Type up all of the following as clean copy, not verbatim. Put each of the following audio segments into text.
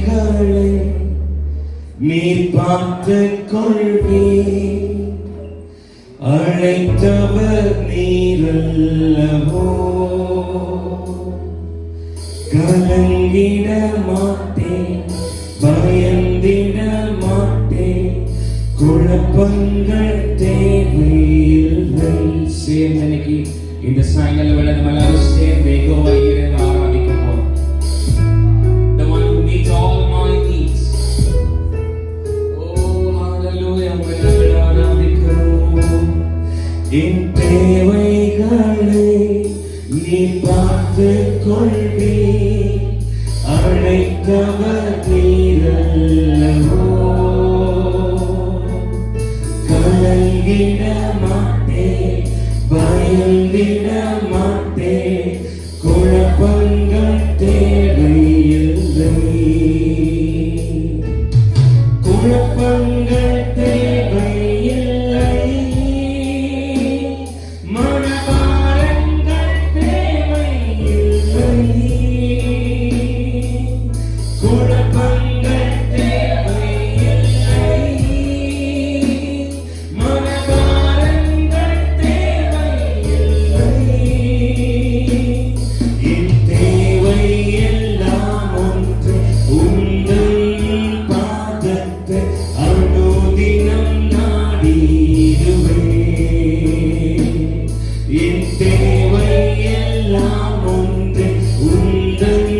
தேவைகளை நீர் பார்த்துக் கொள்வீர். அழைத்தவர் நீரல்லவோ, கலங்கிட மாட்டேன், பயந்திட மாட்டேன், குழப்பங்கள் தேவையில்லை. சேர்ந்து இன்னைக்கு இந்த சாயங்கால வேளை நம்ம எல்லாரும் சேர்ந்து யெகோவா ஈரேவை ஆராதிக்க போறோம். The one who meets all my needs. Oh hallelujah, உங்களை ஆராதிக்கிறோம். என் தேவைகளை நீ பார்த்துக் கொள்வீர். அழைத்தவர் நீரல்லவோ, கலங்கிட மாட்டேன், பயந்திட மாட்டேன், குழப்பங்கள் தேவையில்லை. குழப்பங்கள் தேவையில்லை, மனபாரங்கள் தேவையில்லை. குழப்பங்கள் தேவையில்லை, மனபாரங்கள் தேவையில்லை. என் தேவை எல்லாம் ஒன்று, உந்தன் பாதத்தை அனுதினம் நாடிடுவேன். என் தேவை எல்லாம் ஒன்று, உந்தன்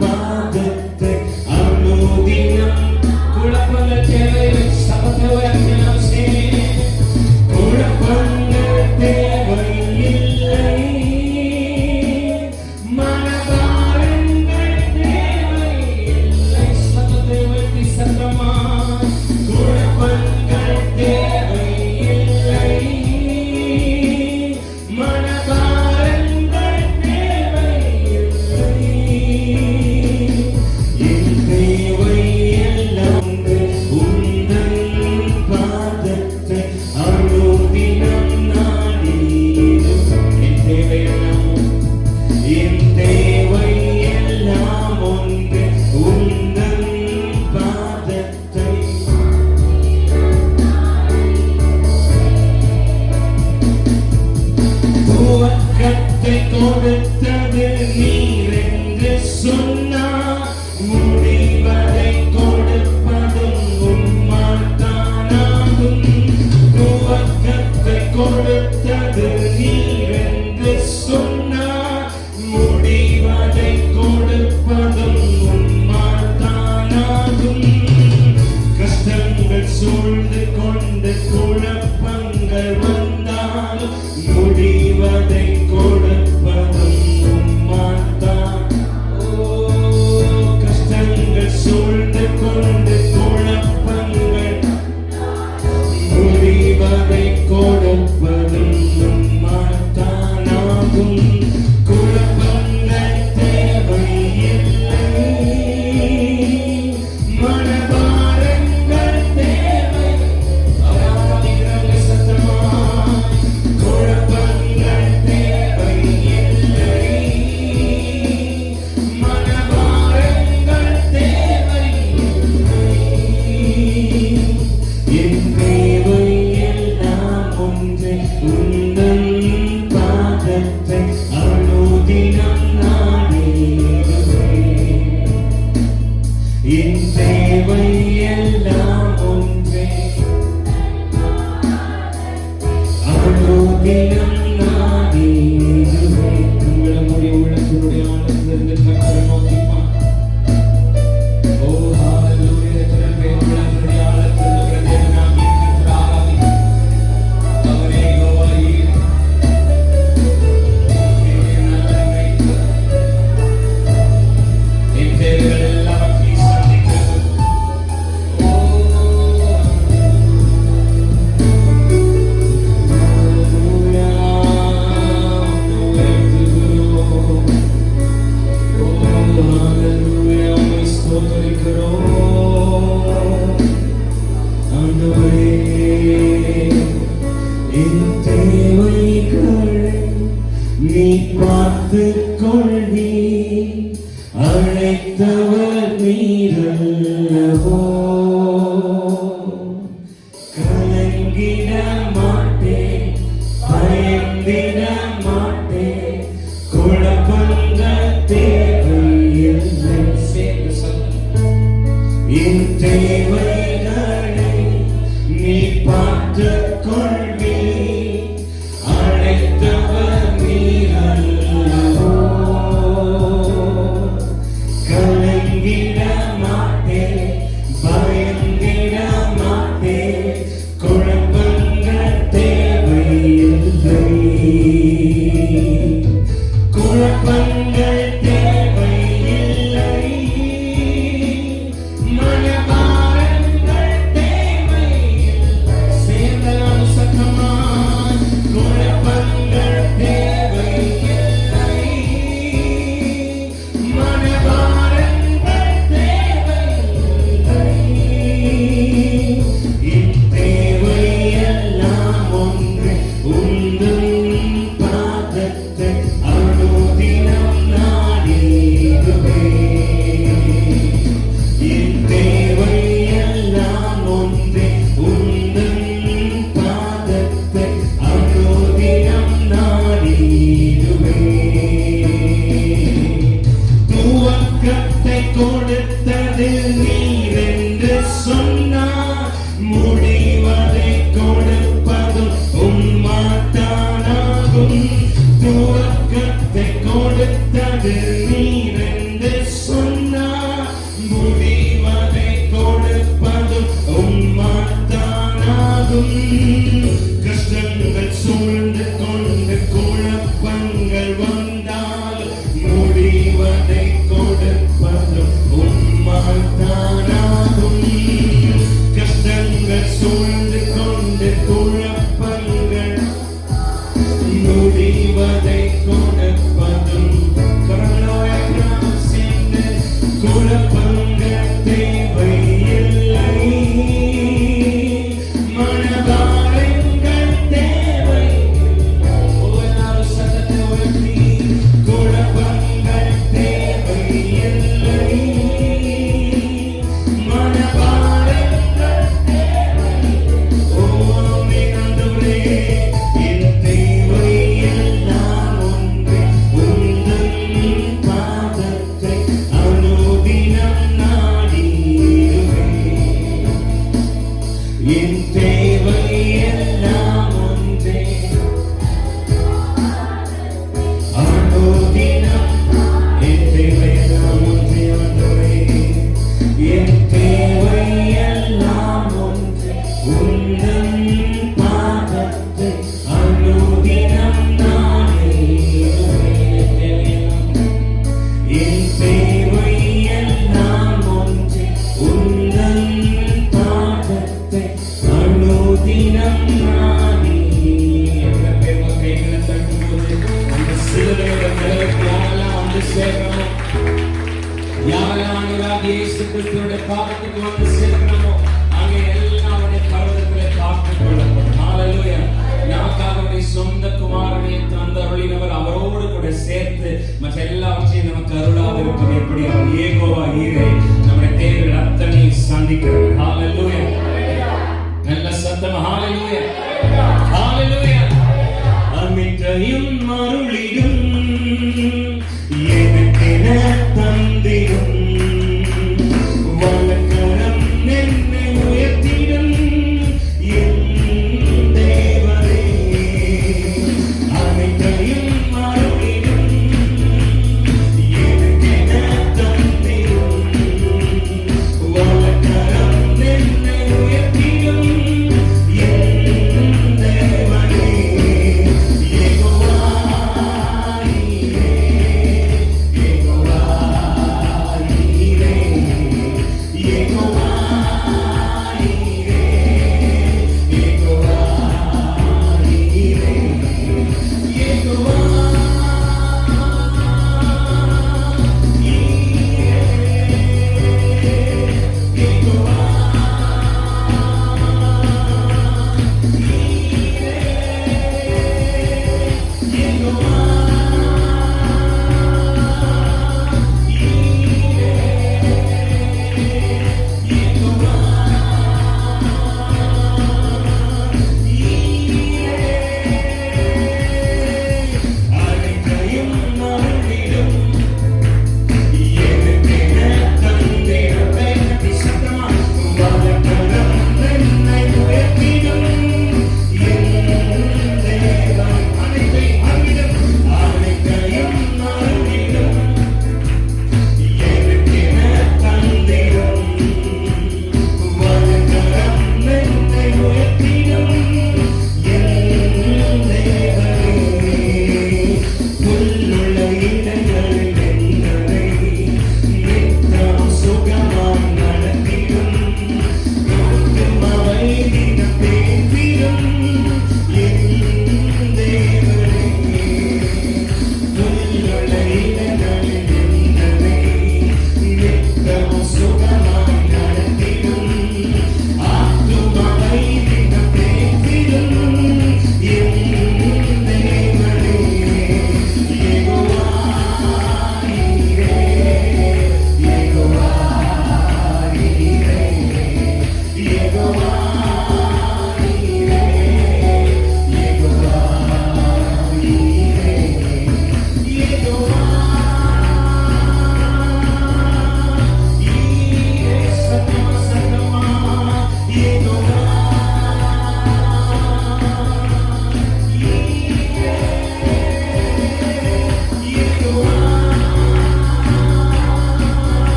பாதத்தை அனுதினம். குழப்பங்கள் தேவையில்லை, சபதத்தை குழப்பங்கள் தேவையில்லை, மனபாரங்கள் தேவையில்லை. சபதத்தை வெற்றி சத்தமா, குழப்பங்கள் தேவையில்லை, மனபாரங்கள் தேவையில்லை. என் தேவை எல்லாம் உந்தன் பாதத்தை அனுதினம் நாடிடுவேன். என் தேவை எல்லாம், என் தேவை எல்லாம் ஒன்று, உந்தன் பாதத்தை. துவக்கத்தை கொடுத்தது நீர் என்று சொன்னார், முடிவதை கொடுப்பதும் உம்மால்தானாகும். துவக்கத்தை கொடுத்தது நீர் என்று சொன்னார், முடிவதை கொடுப்பதும் உம்மால்தானாகும். கஷ்டங்கள் சூழ்ந்து கொண்டு குழப்பங்கள் வந்தாலும், முடிவதை கொடுப்பதும் உம்மால்தான். ஓ, கஷ்டங்கள் சூழ்ந்து கொண்டு குழப்பங்கள், முடிவதை கொடுப்பதும் உம்மால்தானாகும். குழப்பங்கள் தேவையில்லை, மனபாரங்கள் தேவை. ஆராதிக்கிறவர்கள் சத்தமா, குழப்பங்கள் தேவையில்லை, மனபாரங்கள் தேவையில்லை. என் தேவை எல்லாம் ஒன்றே, உந்தன் பாதத்தை அனுதினம் நாடிடுவேன். என் தேவை எல்லாம் ஒன்றே, அனுதினம் நாடிடுவேன். உங்களை மூடி உள்ளத்தினுடைய ஆனந்தத்திலிருந்து கர்த்தரை நோக்கி பார். ஓ ஹalleluya, எத்தனை பேர் உள்ளத்தினுடைய ஆழத்திலிருந்து தேவனாகிய கர்த்தரை ஆராதிக்கிறோம். அவரே யெகோவா ஈரே. என் தேவைகள் எல்லாவற்றையும் சந்திக்கிறது. ஓ நீ பார்த்துக் கொள்வீர். அழைத்தவர் நீரல்லவோ கலங்கிட மாட்டேன் பயந்திட மாட்டேன் குழப்பங்கள் தேவையில்லை சேர்ந்து என் தேவைகளை நீ பார்த்துக் கொள்வி அழைத்தவர் நீரல்லவோ கலங்கிட மாட்டேன் பயந்திட மாட்டேன் குழப்பங்கள் தேவையில்லை குழப்பங்கள் தேவையில்லை மனபாரங்கள் தேவையில்லை சேர்ந்தலாம் சத்தமாய் குழப்பங்கள் தேவையில்லை மனபாரங்கள் தேவையில்லை என் தேவையெல்லாம் ஒன்று உந்தன் பாதத்தை அனுதினம் நாடிடுவேன் என் தேவையெல்லாம் ஒன்று உந்தன் பாதத்தை அனுதினம் நாடிடுவேன் துவக்கத்தை கொடுத்தது நீர் என்று சொன்னார் முடிவதை கொடுப்பதும் உம்மாத்தானாகும் துவக்கத்தை கொடுத்தது நீர் என்று சொன்னார் முடிவதை கொடுப்பதும் உம்மாத்தானாகும் கஷ்டங்கள் சூழ்ந்து கொண்டு குழப்பங்கள் வந்தால் முடிவதை கொடுப்பதும் உம்மாத்தானாகும் கஷ்டங்கள் சூழ்ந்து கொண்டு குழப்பங்கள் முடிவதை கொடுப்பதும் கரங்களோடு சேர்ந்து குழப்பங்கள் தேவையில்லை மனபாரங்கள் தேவையில்லை எல்லாரும் சத்தத்தை உயர்த்தி குழப்பங்கள் தேவையில்லை மனபாரங்கள் தேவையில்லை ஓ ஆண்டவரே என் தேவையெல்லாம் ஒன்றே உந்தன் பாதத்தை அனுதினம் நாடிடுவேன் என் தேவையெல்லாம் ஒன்றே அனுதினம் என் தேவையெல்லாம் ஒன்றே ஆண்டவரே என் தேவையெல்லாம் ஒன்றே உந்தன் பாதத்தை அனுதினம் நாடிடுவேன் என் தேவையெல்லாம் ஒன்றே உந்தன் பாதத்தை அனுதினம் நாடி என்ற பேர் கைகளை தட்டும்போது அந்த சிலுவையோட நிழலுக்கு யாரெல்லாம் வந்து சேர்றோமோ யாரெல்லாம் ஆண்டவராகிய இயேசு கிறிஸ்துவோட பாதத்துக்கு வந்து சேர்க்கிறோமோ அங்கே எல்லாம் அவருடைய பர்வதத்திலே காத்துக் கொள்ளப்படும் ஹalleluya நமக்காக அவருடைய சொந்த குமாரனை தந்து அருளினவர் அவரோடு கூட சேர்த்து மற்ற எல்லாவற்றையும் நமக்கு அருளாது இருப்பது எப்படி அவர் ஏகோவா ஈரே நம்முடைய தேவைகள் அத்தனை சந்திக்கிறார் ஹalleluya நல்ல சத்தம் ஹalleluya ஹalleluya அமித்தையும் அருளிடும் எனக்கென தந்திடும் வலக்கரம் என்னை உயர்த்திடும் என் தேவரே அமித்தையும் அருளிடும் எனக்கென தந்திடும் வலக்கரம் என்னை உயர்த்திடும் என் தேவரே யெகோவா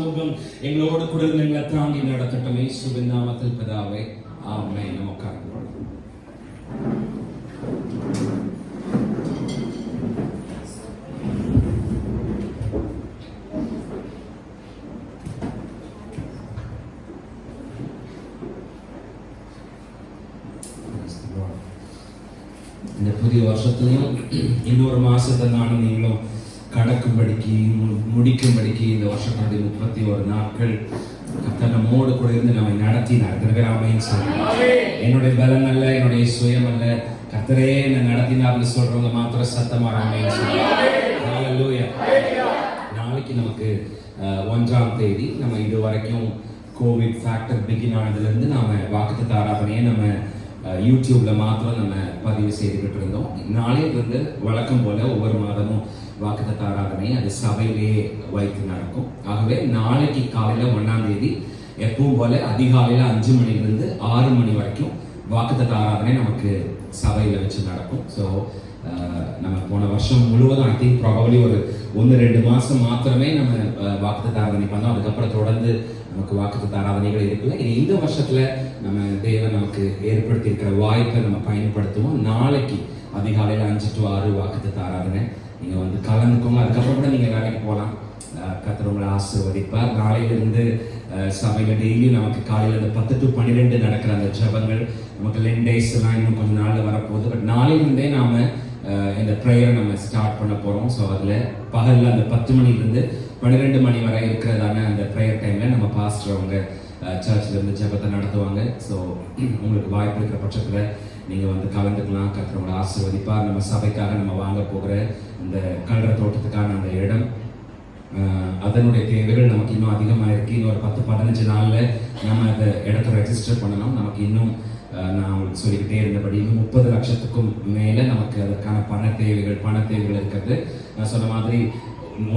சமூகம் எங்களோடு கூட இருந்து எங்களை தாங்கி நடத்தட்டும். இயேசுவின் நாமத்தில் பிதாவே, ஆமென். நம்ம உட்கார்ந்து இந்த புதிய வருஷத்துலையும் இன்னொரு மாசத்தை நானும் நீங்களும் கடக்கும்படிக்கு முடிக்கும்படிக்கு இந்த வருஷத்தினுடைய 31 நாட்கள் கர்த்தர் நம்மோடு கூட இருந்து நம்மை நடத்தினார். தினகராமையும் சொல்லி என்னுடைய பலன் அல்ல, என்னுடைய சுயம் அல்ல, கர்த்தரே என்னை நடத்தினார்னு சொல்றவங்க மாத்திரம் சத்தமா ராமையும் சொல்லி. ஹல்லேலூயா. நாளைக்கு நமக்கு 1ஆம் தேதி. நம்ம இது வரைக்கும் கோவிட் ஃபேக்டர் பிகின் ஆனதுலேருந்து நாம வாக்குத்தத்த ஆராதனையை நம்ம யூடியூப்ல மாத்திரம் நம்ம பதிவு செய்துக்கிட்டு இருந்தோம். நாளையிலிருந்து வழக்கம் போல ஒவ்வொரு மாதமும் வாக்குத்தத்த ஆராதனை அது சபையிலேயே வைத்து நடக்கும். ஆகவே நாளைக்கு காலையில 1ஆம் தேதி எப்பவும் போல அதிகாலையில 5 மணிலிருந்து 6 மணி வரைக்கும் வாக்குத்தத்த ஆராதனை நமக்கு சபையில வச்சு நடக்கும். ஸோ நம்ம போன வருஷம் முழுவதும் ஐ திங்க் ப்ராபபிலி ஒரு 1-2 மாசம் மாத்திரமே நம்ம வாக்குத்தத்த ஆராதனை பண்ணோம். அதுக்கப்புறம் தொடர்ந்து நமக்கு வாக்குத்தத்த ஆராதனைகள் இருக்குல்ல. இந்த வருஷத்துல நம்ம தேவன் நமக்கு ஏற்படுத்தி இருக்கிற வாய்ப்பை நம்ம பயன்படுத்துவோம். நாளைக்கு அதிகாலையில 5 to 6 வாக்குத்தத்த ஆராதனை. நீங்க வந்து கலந்துக்கோங்க. அதுக்கப்புறம் கூட நீங்க வேலைக்கு போகலாம். கர்த்தர் உங்களை ஆசீர்வதிப்பார். நாளையிலிருந்து சபையில டெய்லி நமக்கு காலையில 10 to 12 நடக்கிற அந்த ஜபங்கள் நமக்கு 10 days எல்லாம் இன்னும் கொஞ்சம் நாள்ல வரப்போகுது. பட் நாளையிலிருந்தே நாம இந்த ப்ரேயரை நம்ம ஸ்டார்ட் பண்ண போறோம். ஸோ அதுல பகல்ல அந்த 10 மணிலிருந்து 12 மணி வரை இருக்கிறதான அந்த ப்ரேயர் டைம்ல நம்ம பாஸ்டர் அவங்க சர்ச்சில் இருந்து ஜபத்தை நடத்துவாங்க. ஸோ உங்களுக்கு வாய்ப்பு இருக்கிற பட்சத்தில் நீங்கள் வந்து கலந்துக்கலாம். கர்த்தர் உங்களை ஆசீர்வதிப்பார். நம்ம சபைக்காக நம்ம வாங்க போகிற இந்த கல்ற தோட்டத்துக்கான அந்த இடம், அதனுடைய தேவைகள் நமக்கு இன்னும் அதிகமாக இருக்குது. இன்னொரு 10-15 நாளில் நம்ம அந்த இடத்த ரெஜிஸ்டர் பண்ணணும். நமக்கு இன்னும் நான் உங்களுக்கு சொல்லிக்கிட்டே இருந்தபடி இன்னும் 30 லட்சத்துக்கும் மேலே நமக்கு அதற்கான பண தேவைகள் இருக்கிறது. நான் சொன்ன மாதிரி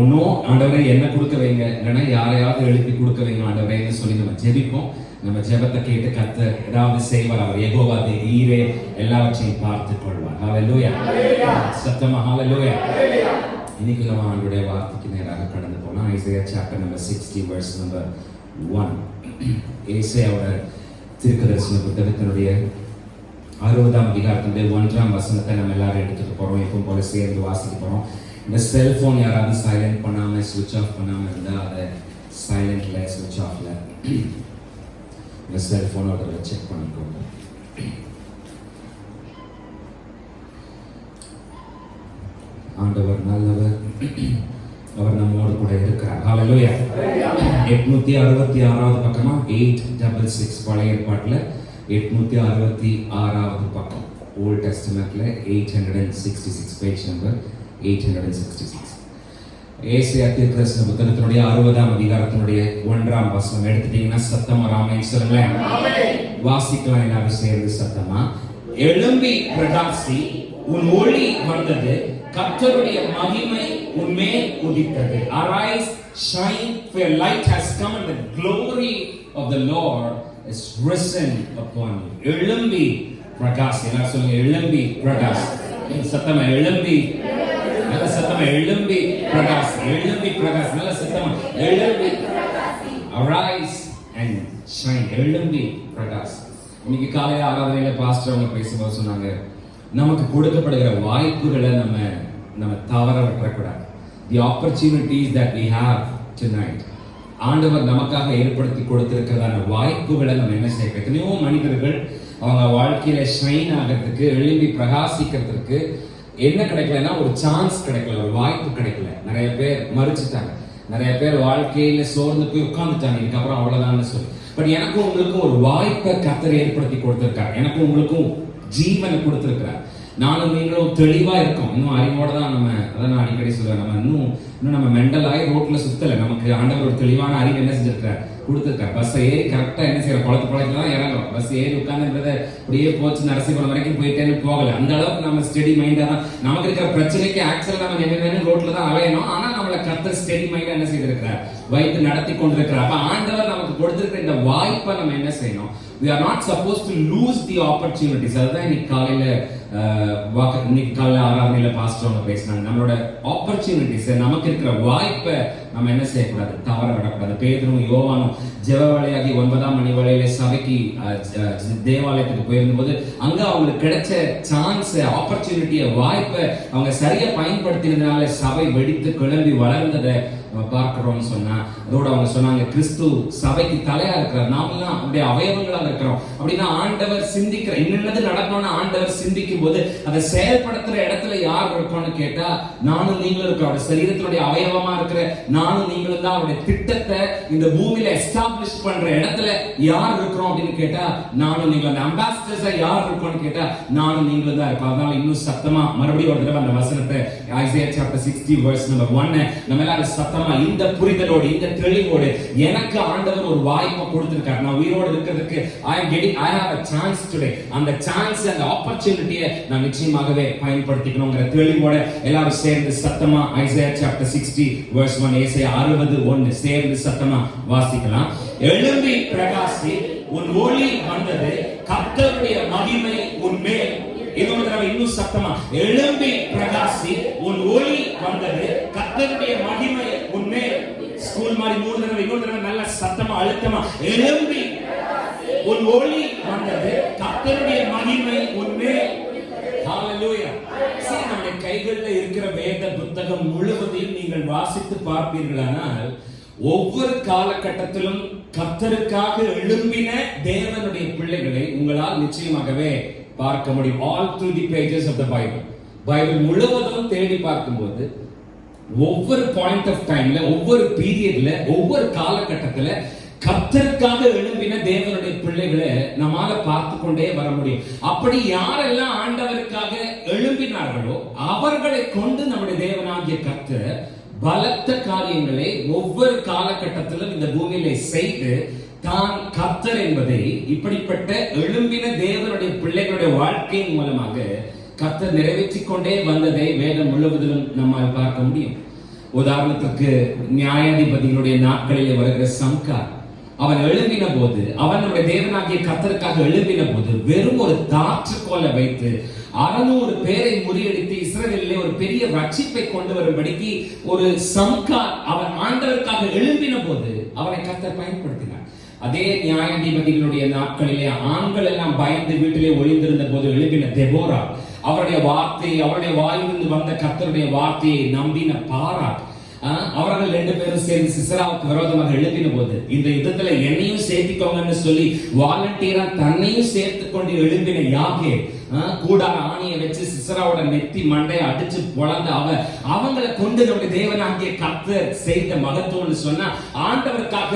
ஒன்றும் ஆண்டவரை என்ன கொடுக்க வைங்க, இல்லைன்னா யாரையாவது எழுப்பி கொடுக்க வைங்க ஆண்டவரைன்னு சொல்லி நம்ம ஜெபிப்போம். நம்ம ஜெபத்தை கேட்டு கர்த்தர் ஏதாவது செய்வார். அவர் யெகோவா ஈரே எல்லாவற்றையும் பார்த்து கொள்வார். ஹல்லேலூயா. சத்தமா ஹல்லேலூயா. இன்னைக்கு நம்ம ஆண்டவருடைய வார்த்தைக்கு நேராக கடந்து போனோம். Isaiah chapter number 60 verse number 1. ஏசாயாவோட தீர்க்கதரிசன புத்தகத்தினுடைய 60ஆம் அதிகாரத்தினுடைய 1ஆம் வசனத்தை நம்ம எல்லாரும் எடுத்துட்டு போறோம். எப்பவும் போல சேர்ந்து வாசிக்க போறோம். இந்த செல்போன் யாராவது சைலண்ட் பண்ணாம சுவிட்ச் ஆஃப் பண்ணாம இருந்தா அதை சைலண்ட்ல சுவிட்ச் ஆஃப்ல இந்த செல்போனோட செக் பண்ணிக்கோங்க. ஆண்டவர் நல்லவர், அவர் நம்மோடு கூட இருக்கிறார். ஹல்லேலூயா. 866வது பக்கமா 866 பழைய ஏற்பாட்டுல 866வது பக்கம், ஓல்ட் டெஸ்டமென்ட்ல 866 பேஜ் நம்பர் 866. ஏசாயா தீர்க்கதரிசன புத்தகத்தினுடைய 60ஆம் அதிகாரத்தினுடைய 1ஆம் வசனம் எடுத்துட்டீங்கன்னா சத்தமா ராமேன் சொல்லுங்களேன். வாசிக்கலாம் எல்லாரும் சேர்ந்து சத்தமா. எழும்பி பிரகாசி, உன் ஒளி வந்தது, கர்த்தருடைய மகிமை உன்மேல் உதித்தது. Arise, shine, for your light has come and the glory of the Lord is risen upon you. எழும்பி பிரகாசி. எல்லாரும் சொல்லுங்க எழும்பி பிரகாசி. சத்தமா எழும்பி, நல்ல சத்தமா எழும்பி பிரகாசி, எழும்பி பிரகாசி, நல்ல சத்தமா எழும்பி. Arise and shine, எழும்பி பிரகாசி. இன்னைக்கு காலையில ஆராதனையில பாஸ்டர் அவங்க பேசும்போது சொன்னாங்க, நமக்கு கொடுக்கப்படுகிற வாய்ப்புகளை நம்ம தவற விட்டுறக்கூடாது. The opportunities that we have tonight, ஆண்டவர் நமக்காக ஏற்படுத்தி கொடுத்திருக்கிறதான வாய்ப்புகளை நம்ம என்ன செய்ய? எத்தனையோ மனிதர்கள் அவங்க வாழ்க்கையில ஷைன் ஆகிறதுக்கு, எழும்பி பிரகாசிக்கிறதுக்கு என்ன கிடைக்கலன்னா ஒரு சான்ஸ் கிடைக்கல, ஒரு வாய்ப்பு கிடைக்கல. நிறைய பேர் மறுச்சுட்டாங்க, நிறைய பேர் வாழ்க்கையில சோர்ந்து போய் உட்கார்ந்துட்டாங்க, இதுக்கப்புறம் அவ்வளவுதான் சொல்லி. பட் எனக்கும் உங்களுக்கும் ஒரு வாய்ப்பை கர்த்தர் ஏற்படுத்தி கொடுத்திருக்காரு. எனக்கும் உங்களுக்கும் ஜீவனை கொடுத்திருக்கிறார். நானும் நீங்களும் தெளிவா இருக்கோம். இன்னும் அறிவோட தான் நம்ம, அதான் நான் அடிக்கடி சொல்லுவேன், நம்ம இன்னும் நம்ம மெண்டலாகி ரோட்ல சுத்தல. நமக்கு ஆண்டவர் ஒரு தெளிவான அறிவு என்ன செஞ்சிருக்காரு, கொடுத்துருக்காரு. பஸ்ஸை ஏறி கரெக்டா என்ன செய்யற, குளத்துல தான் இறங்குறோம். பஸ் ஏறி உட்கார்ந்துன்றத அப்படியே போச்சு நரசிபுரம் வரைக்கும் போயிட்டேன்னு போகல. அந்த அளவுக்கு நம்ம ஸ்டெடி மைண்டா தான், நமக்கு இருக்கிற பிரச்சனைக்கு ஆக்சுவலா நம்ம என்ன ரோட்ல தான் அலையணும். ஆனா நம்மளை கர்த்தர் ஸ்டெடி மைண்டா என்ன செய்திருக்கிறார், வைத்து நடத்தி கொண்டிருக்கிறார். அப்ப ஆண்டவர் நமக்கு கொடுத்திருக்கிற இந்த வாய்ப்பை நம்ம என்ன செய்யணும்? We are not supposed to lose the opportunities. அதுதான் இன்னைக்கு காலையில ஆராதனையில பாஸ்டர் அவங்க பேசினாங்க. நம்மளோட ஆப்பர்ச்சுனிட்டிஸ், நமக்கு இருக்கிற வாய்ப்பை நம்ம என்ன செய்யக்கூடாது, தவற விடக்கூடாது. பேதுரும் யோவானும் ஜெப வேளையாகி 9ஆம் மணி வேளையில சபைக்கு தேவாலயத்துக்கு போயிருந்தபோது அங்க அவங்களுக்கு கிடைச்ச சான்ஸ், ஆப்பர்ச்சுனிட்டியை, வாய்ப்பை அவங்க சரியா பயன்படுத்தினதுனால சபை வெடித்து கிளம்பி வளர்ந்ததை பார்க்கிறோம்னு சொன்னா, அதோட அவங்க சொன்னாங்க, கிறிஸ்து சபைக்கு தலையா இருக்கிறார், நாமெல்லாம் அப்படியே அவயவங்களாக இருக்கிறோம். அப்படின்னா ஆண்டவர் சிந்திக்கிற என்னென்னது நடக்கணும்னு ஆண்டவர் சிந்திக்கும் போது அதை செயல்படுத்துற இடத்துல யார் இருக்கோம்னு கேட்டா நானும் நீங்களும் இருக்கிறோம். அவருடைய சரீரத்தினுடைய அவயவமா இருக்கிற நானும் நீங்களும் தான் அவருடைய திட்டத்தை இந்த பூமியில எஸ்டாப்ளிஷ் பண்ற இடத்துல யார் இருக்கிறோம் அப்படின்னு கேட்டா நானும் நீங்களும். அந்த அம்பாசிடர்ஸா யார் இருக்கோம்னு கேட்டா நானும் நீங்களும் தான் இருக்கோம். அதனால இன்னும் சத்தமா மறுபடியும் ஒரு தடவை அந்த வசனத்தை ஐசையா சாப்டர் 60 verse number 1 நம்ம எல்லாரும் சத்தமா இந்த புரிதலோடு, இந்த தெளிவோடு, எனக்கு ஆண்டவர் ஒரு வாய்ப்பை கொடுத்திருக்காரு, நான் உயிரோடு இருக்கிறதுக்கு I have a chance today. அந்த சான்ஸ், அந்த ஆப்பர்ச்சுனிட்டியை நான் நிச்சயமாகவே பயன்படுத்திக்கணும்ங்கிற தெளிவோட எல்லாரும் சேர்ந்து சத்தமா ஐசையா சாப்டர் 60 verse 1, ஏசாயா 61 சேர்ந்து சத்தமா வாசிக்கலாம். எழும்பி பிரகாசி, உன் ஒளி வந்தது, கர்த்தருடைய மகிமை உன் மேல். இன்னொரு தடவை இன்னும் சத்தமா, எழும்பி பிரகாசி, உன் ஒளி வந்தது, கர்த்தருடைய மகிமை உன் மேல். ஸ்கூல் மாதிரி 3 தடவை, இன்னொரு தடவை நல்ல சத்தமா அழுத்தமா, எழும்பி உன் ஒளி வந்தது, கர்த்தருடைய மகிமை உன் மேல். ஹalleluya. சரி, நம்முடைய கைகளில் இருக்கிற வேத புத்தகம் முழுவதையும் நீங்கள் வாசித்து பார்ப்பீர்களானால் ஒவ்வொரு காலகட்டத்திலும் கர்த்தருக்காக எழும்பின தேவனுடைய பிள்ளைகளை உங்களால் நிச்சயமாகவே பார்க்க முடியும். All through the pages of the Bible. Bible முழுவதும் தேடி பார்க்கும்போது ஒவ்வொரு பாயிண்ட் ஆஃப் டைம்ல, ஒவ்வொரு பீரியட்ல, ஒவ்வொரு காலகட்டத்துல கர்த்தருக்காக எழும்பின தேவனுடைய பிள்ளைகளை நம்மால பார்த்து கொண்டே வர முடியும். அப்படி யாரெல்லாம் ஆண்டவருக்காக எழும்பினார்களோ அவர்களை கொண்டு நம்முடைய தேவனாகிய கர்த்தர் பலத்த காரியங்களை ஒவ்வொரு காலகட்டத்திலும் இந்த பூமியில செய்து தான் கர்த்தர் என்பதை இப்படிப்பட்ட எழும்பின தேவனுடைய பிள்ளைகளுடைய வாழ்க்கையின் மூலமாக கர்த்தர் நிறைவேற்றிக் கொண்டே வந்ததை வேதம் முழுவதிலும் நம்மால் பார்க்க முடியும். உதாரணத்துக்கு நியாயாதிபதிகளுடைய நாட்களிலே வருகிற சம்கார், அவன் எழும்பின போது, அவன் நம்முடைய தேவனாகிய கர்த்தருக்காக எழும்பின போது வெறும் ஒரு தாற்றுக்கோலை வைத்து 600 பேரை முறியடித்து இஸ்ரவேலிலே ஒரு பெரிய ரட்சிப்பை கொண்டு வரும்படிக்கு ஒரு சம்கார் அவன் ஆண்டவருக்காக எழும்பின போது அவனை கர்த்தர் பயன்படுத்தினார். அதே நியாயாதிபதிகளுடைய நாட்களிலே ஆண்கள் எல்லாம் பயந்து வீட்டிலே ஒளிந்திருந்த போது எழுப்பின தெபோரா, அவருடைய வார்த்தை, அவருடைய வாயிலிருந்து வந்த கர்த்தருடைய வார்த்தையை நம்பின பாராக், அவர்கள் 2 பேரும் சேர்ந்து சிசராவுக்கு விரோதமாக எழுப்பின போது இந்த யுத்தத்துல என்னையும் சேர்த்துக்கோங்கன்னு சொல்லி வாலண்டியரா தன்னையும் சேர்த்து கொண்டு எழுப்பின யாகே, கூடார ஆணியை வச்சு சிசராவோட நெத்தி மண்டையை அடிச்சு பொளந்த அவங்களை கொண்டு நம்முடைய தேவனாகிய கர்த்தர் செய்த மகத்துவம்னு சொன்னா, ஆண்டவருக்காக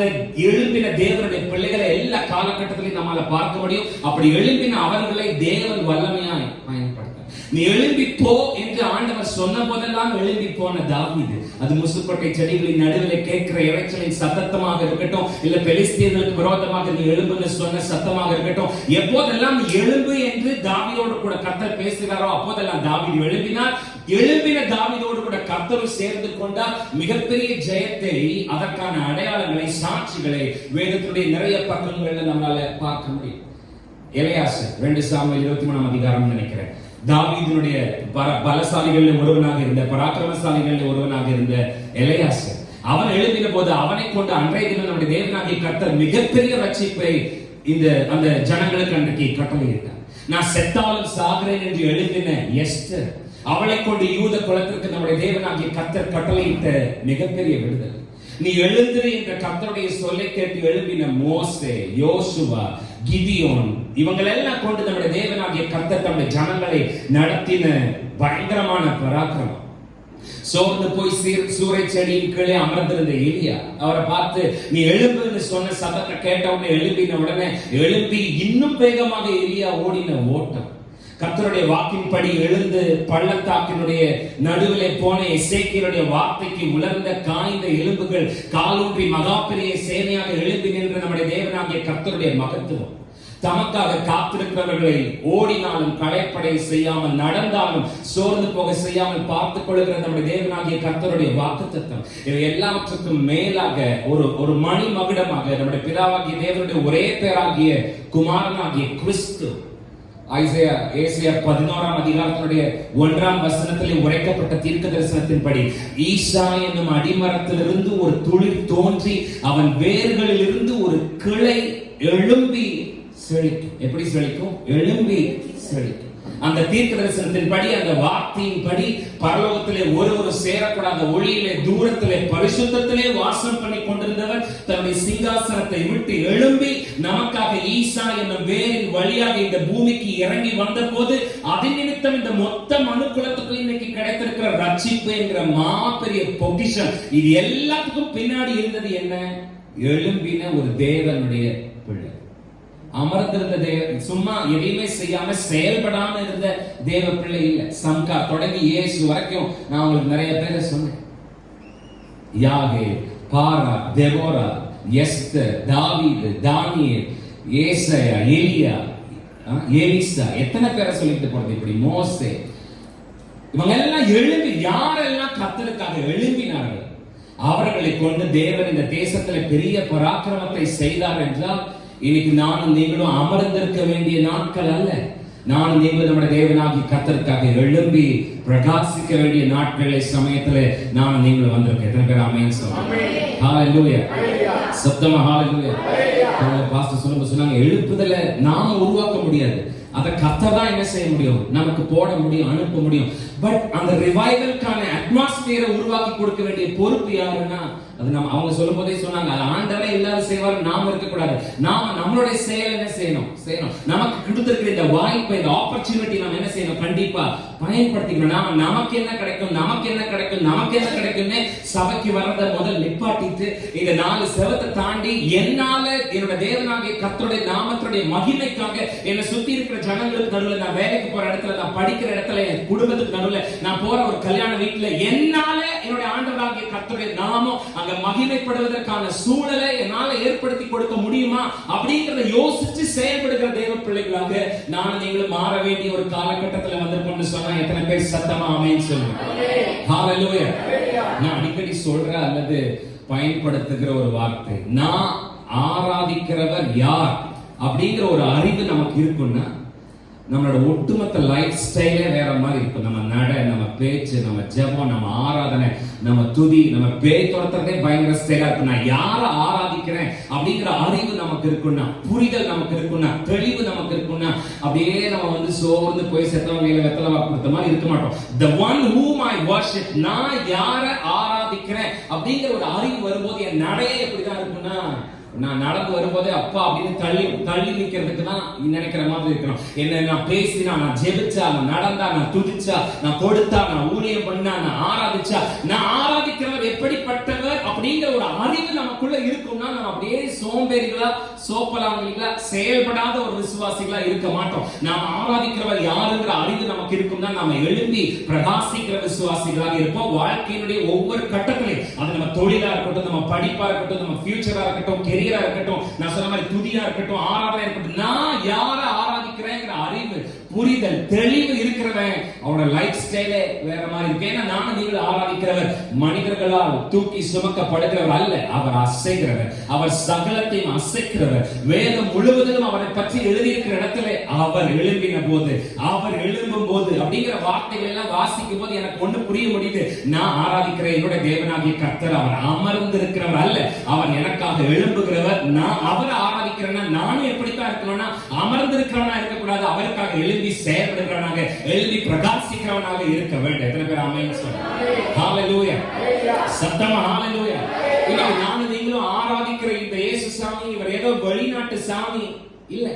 எழுப்பின தேவனுடைய பிள்ளைகளை எல்லா காலகட்டத்திலையும் நம்மால பார்க்க முடியும். அப்படி எழுப்பின அவர்களை தேவன் வல்லமையாய் பயன்படுத்த, நீ எழும்பி போ என்று ஆண்டவர் சொன்ன போதெல்லாம் எழும்பி போன தாவீது, அது முசுக்கொட்டை செடிகளின் நடுவில் கேட்கிற இறைச்சலின் சத்தமாக இருக்கட்டும், இல்ல பெலிஸ்தியர்களுக்கு விரோதமாக நீ எழும்புன்னு சொன்ன சத்தமாக இருக்கட்டும், எப்போதெல்லாம் எழும்பு என்று தாவீதோடு கூட கர்த்தர் பேசுகிறாரோ அப்போதெல்லாம் தாவீது எழும்பினார். எழும்பின தாவீதோடு கூட கர்த்தரும் சேர்ந்து கொண்டார். மிகப்பெரிய ஜெயத்தை, அதற்கான அடையாளங்களை, சாட்சிகளை வேதத்துடைய நிறைய பக்கங்கள்ல நம்மளால பார்க்க முடியும். எலியாசு 2 சாமுவேல் 23ஆம் அதிகாரம் நினைக்கிறேன். தாவீதினுடைய பலசாலிகளில் ஒருவனாக இருந்த, பராக்கிரமசாலிகளில் ஒருவனாக இருந்த எலியாசு, அவன் எழுப்பின போது அவனை கொண்டு அன்றைய தினம் நம்முடைய தேவனாகிய கர்த்தர் மிகப்பெரிய ரட்சிப்பை அந்த ஜனங்களுக்கு அன்றைக்கு கட்டளையிட்டார். நான் செத்தாலும் சாகிறேன் என்று எழுப்பின எஸ்தர், அவளை கொண்டு யூத குலத்திற்கு நம்முடைய தேவனாகிய கர்த்தர் கட்டளையிட்ட மிகப்பெரிய விடுதலை. நீ எழுந்திரு என்ற கர்த்தருடைய சொல்லை கேட்டு எழுப்பின மோசே, யோசுவா, கிதியோன், இவங்களெல்லாம் கொண்டு நம்முடைய தேவனாகிய கர்த்தர் தம்முடைய ஜனங்களை நடத்தின பயங்கரமான பராக்கிரமம். சோர்ந்து போய் சூறை செடியின் கீழே அமர்ந்திருந்த எலியா, அவரை பார்த்து நீ எழும்புன்னு சொன்ன சத்தத்தை கேட்ட உடனே எழும்பின உடனே எழும்பி இன்னும் வேகமாக எலியா ஓடின ஓட்டம். கர்த்தருடைய வாக்கின்படி எழுந்து பள்ளத்தாக்கினுடைய நடுவிலே போன எசேக்கியேலுடைய வார்த்தைக்கு உலர்ந்த காய்ந்த எலும்புகள் காலூன்றி மகா பெரிய சேனையாக எழும்பி நின்ற நம்முடைய தேவனாகிய கர்த்தருடைய மகத்துவம். தமக்காக காத்திருக்கிறவர்களை ஓடினாலும் களைப்படை செய்யாமல், நடந்தாலும் சோர்ந்து போக செய்யாமல் பார்த்துக் கொள்கிற நம்முடைய தேவனாகிய கர்த்தருடைய வாக்குத்தத்தம், இவை எல்லாவற்றுக்கும் மேலாக ஒரு மணி மகுடமாக நம்முடைய பிதாவாகிய தேவனுடைய ஒரே பேராகிய குமாரனாகிய கிறிஸ்து ஏசாயா 11ஆம் அதிகாரத்தினுடைய 1ஆம் வசனத்திலே உரைக்கப்பட்ட தீர்க்க தரிசனத்தின்படி ஈசா என்னும் அடிமரத்திலிருந்து ஒரு துளிர் தோன்றி அவன் வேர்களிலிருந்து ஒரு கிளை எழும்பி செழிக்கும். எப்படி செழிக்கும்? எழும்பி செழிக்கும். அந்த தீர்க்க தரிசனத்தின்படி, அந்த வார்த்தையின்படி பரலோகத்திலே ஒரு சேரக்கூடாத ஒளியிலே தூரத்திலே பரிசுத்தத்திலே வாசம் பண்ணி கொண்டிருந்தவர் தன்னுடைய சிங்காசனத்தை விட்டு எழும்பி நமக்காக ஈசா என்னும் வேரின் வழியாக இந்த பூமிக்கு இறங்கி வந்த போது அதன் நிமித்தம் இந்த மொத்த மனுக்குலத்துக்கும் இன்னைக்கு கிடைத்திருக்கிற ரட்சிப்பு என்கிற மாபெரிய பொக்கிஷம், இது எல்லாத்துக்கும் பின்னாடி இருந்தது என்ன? எழும்பின ஒரு தேவனுடைய பிள்ளை. அமர்ந்திருந்த தேவ, சும்மா எதையுமே செய்யாம செயல்படாம இருந்த தேவ பிள்ளை இல்ல. சம்கா தொடங்கி இயேசு வரைக்கும் நான் உங்களுக்கு நிறைய பேரை சொன்னேன். யாகே, பாரா, தெபோரா, எஸ்தர், தாவீது, தானியேல், ஏசாயா, எலியா, எலிசா, எத்தனை பேரை சொல்லிட்டு போறது. இப்படி மோசே, இவங்க எல்லாம் எழும்பி, யாரெல்லாம் கர்த்தருக்காக எழும்பினார்கள் அவர்களை கொண்டு தேவன் இந்த தேசத்துல பெரிய பராக்கிரமத்தை செய்தார் என்றால், இன்னைக்கு நானும் நீங்களும் அமர்ந்திருக்க வேண்டிய நாட்கள் அல்ல. நானும் நீங்களும் நம்முடைய தேவனாகி கர்த்தருக்காக எழும்பி பிரகாசிக்க வேண்டிய நாட்களே சமயத்துல நானும் நீங்களும் வந்திருக்கேன். எத்தனை பேர் ஆமென் சொல்லுங்க? ஹalleluya. சத்தமா ஹalleluya. பாஸ்டர் சொல்லும்போது சொன்னாங்க, எழுப்புதலை நாம உருவாக்க முடியாது, அதை கர்த்தர் தான் என்ன செய்ய முடியும், நமக்கு போட முடியும், அனுப்ப முடியும். பட் அந்த ரிவைவலுக்கான அட்மாஸ்பியரை உருவாக்கி கொடுக்க வேண்டிய பொறுப்பு யாருன்னா, அது நம்ம, அவங்க சொல்லும் போதே சொன்னாங்க, அது ஆண்டவரே எல்லாரும் செய்வார், நாம இருக்க கூடாது. நாம நம்மளுடைய செயல் என்ன செய்யணும்? நமக்கு கொடுத்திருக்கிற இந்த வாய்ப்பை, இந்த ஆப்பர்ச்சுனிட்டி நம்ம என்ன செய்யணும்? கண்டிப்பா பயன்படுத்திக்கணும். நமக்கு என்ன கிடைக்கும், நமக்கு என்ன கிடைக்கும், நமக்கு என்ன கிடைக்கும்னு சபைக்கு வர்றத முதல் நிப்பாட்டிட்டு, இந்த 4 செவத்தை தாண்டி என்னால என்னோட தேவனாகிய கர்த்தருடைய நாமத்துடைய மகிமைக்காக என்னை சுத்தி இருக்கிற ஜனங்களுக்கு நடுவில், நான் வேலைக்கு போற இடத்துல, நான் படிக்கிற இடத்துல, என் குடும்பத்துக்கு நடுவில், நான் போற ஒரு கல்யாண வீட்டுல, என்னால என்னுடைய ஆண்டவராகிய கர்த்தருடைய நாமம் அங்க மகிமைப்படுவதற்கான சூழலை என்னால ஏற்படுத்தி கொடுக்க முடியுமா அப்படிங்கறத யோசிச்சு செயல்படுகிற தேவ பிள்ளைகளாக நான் நீங்களும் மாற வேண்டிய ஒரு காலகட்டத்தில் வந்திருக்கோம்னு சொன்னா எத்தனை பேர் சத்தமா ஆமென் சொல்லுங்க? ஹalleluya. நான் அடிக்கடி சொல்ற அல்லது பயன்படுத்துகிற ஒரு வார்த்தை, நான் ஆராதிக்கிறவர் யார் அப்படிங்கிற ஒரு அறிவு நமக்கு இருக்குன்னா நம்மளோட ஒட்டுமொத்த லைஃப் ஸ்டைலே வேற மாதிரி இருக்கும். நம்ம நடை, நம்ம பேச்சு, நம்ம ஜெபம், நம்ம ஆராதனை, நம்ம துதி, நம்ம பேய் துரத்துறதே பயங்கர ஸ்டைலா இருக்கும். நான் யாரை ஆராதிக்கிறேன் அப்படிங்கிற அறிவு நமக்கு இருக்குன்னா, புரிதல் நமக்கு இருக்குன்னா, தெளிவு நமக்கு இருக்குன்னா, அப்படியே நம்ம வந்து சோர்ந்து போய் செத்தவங்க வெத்தலை கொடுத்த மாதிரி இருக்க மாட்டோம். The one whom I worship, நான் யாரை ஆராதிக்கிறேன் அப்படிங்கிற ஒரு அறிவு வரும்போது என் நடையே எப்படிதான் இருக்குன்னா, நான் நடந்து வரும்போதே அப்பா அப்படின்னு தள்ளி நிக்கிறதுக்கு தான் நினைக்கிற மாதிரி இருக்கணும். என்ன, நான் பேசினா, நான் ஜெபிச்சா, நான் நடந்தா, நான் துதிச்சா, நான் கொடுத்தா, நான் ஊழியம் பண்ணா, நான் ஆராதிச்சா, நான் ஆராதிக்கிறவர் எப்படிப்பட்டவர் அப்படிங்கிற ஒரு அறிவு நமக்குள்ள இருக்கும்னா, நம்ம அப்படியே சோம்பேறிகளா, சோப்பலாங்களா, செயல்படாத ஒரு விசுவாசிகளா இருக்க மாட்டோம். நாம் ஆராதிக்கிறவர் யாருங்கிற அறிவு நமக்கு இருக்கும்னா நாம எழும்பி பிரகாசிக்கிற விசுவாசிகளாக இருப்போம். வாழ்க்கையினுடைய ஒவ்வொரு கட்டத்திலையும், அது நம்ம தொழிலா இருக்கட்டும், நம்ம படிப்பா இருக்கட்டும், நம்ம ஃபியூச்சரா இருக்கட்டும், கெரியரா இருக்கட்டும், நான் சொன்ன மாதிரி துதியா இருக்கட்டும், ஆராதனை இருக்கட்டும், நான் யாரை ஆராதிக்கிறேங்கிற அறிவு, புரிதல், தெளிவு இருக்கிறவன் அவனோட லைஃப் ஸ்டைலே வேற மாதிரி இருக்கு. ஏன்னா நானும் நீங்கள் ஆராதிக்கிறவர் மனிதர்களால் தூக்கி சுமக்கப்படுகிறவர் அல்ல, அவர் அசைக்கிறவர், அவர் சகலத்தையும் அசைக்கிறவர். வேதம் முழுவதிலும் அவரை பற்றி எழுதியிருக்கிற இடத்துல அவர் எழும்பின போது, அவர் எழும்பும் போது அப்படிங்கிற வார்த்தைகள் எல்லாம் வாசிக்கும் போது எனக்கு ஒண்ணு புரிய முடியுது. நான் ஆராதிக்கிற என்னுடைய தேவனாகிய கர்த்தர் அவர் அமர்ந்திருக்கிறவர் அல்ல, அவர் எனக்காக எழும்புகிறவர். நான் அவரை ஆராதிக்கிறேன்னா நானும் எப்படித்தான் இருக்கணும்னா அமர்ந்திருக்கிறவனா இருக்கக்கூடாது, அவருக்காக எழும்பி செயல்படுகிறவனாக, எழும்பி பிரகாசிக்கிறவனாக இருக்க வேண்டும். எத்தனை பேர் ஆமென் சொல்லுங்க? ஹalleluya. சத்தமா ஹalleluya. இன்னைக்கு நானும் நீங்களும் ஆராதிக்கிற இந்த இயேசு சாமி இவர் ஏதோ வெளிநாட்டு சாமி இல்ல,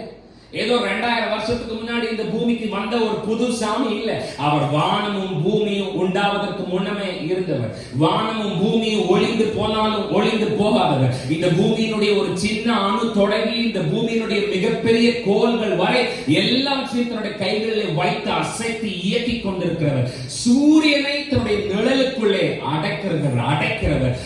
ஏதோ 2000 வருஷத்துக்கு முன்னாடி இந்த பூமிக்கு வந்த ஒரு புது சாமி இல்ல. அவர் வானமும் பூமியும் உண்டாவதற்கு முன்னமே இருந்தவர். வானமும் பூமியும் ஒளிந்து போனாலும் ஒளிந்து போகாதவர். இந்த பூமியினுடைய ஒரு சின்ன அணு தொடங்கி இந்த பூமியினுடைய மிகப்பெரிய கோள்கள் வரை எல்லாவற்றையும் தன்னுடைய கைகளில் வைத்து அசைத்து இயக்கி கொண்டிருக்கிறவர். சூரியனை தன்னுடைய நிழலுக்குள்ளே அடைக்கிறவர்.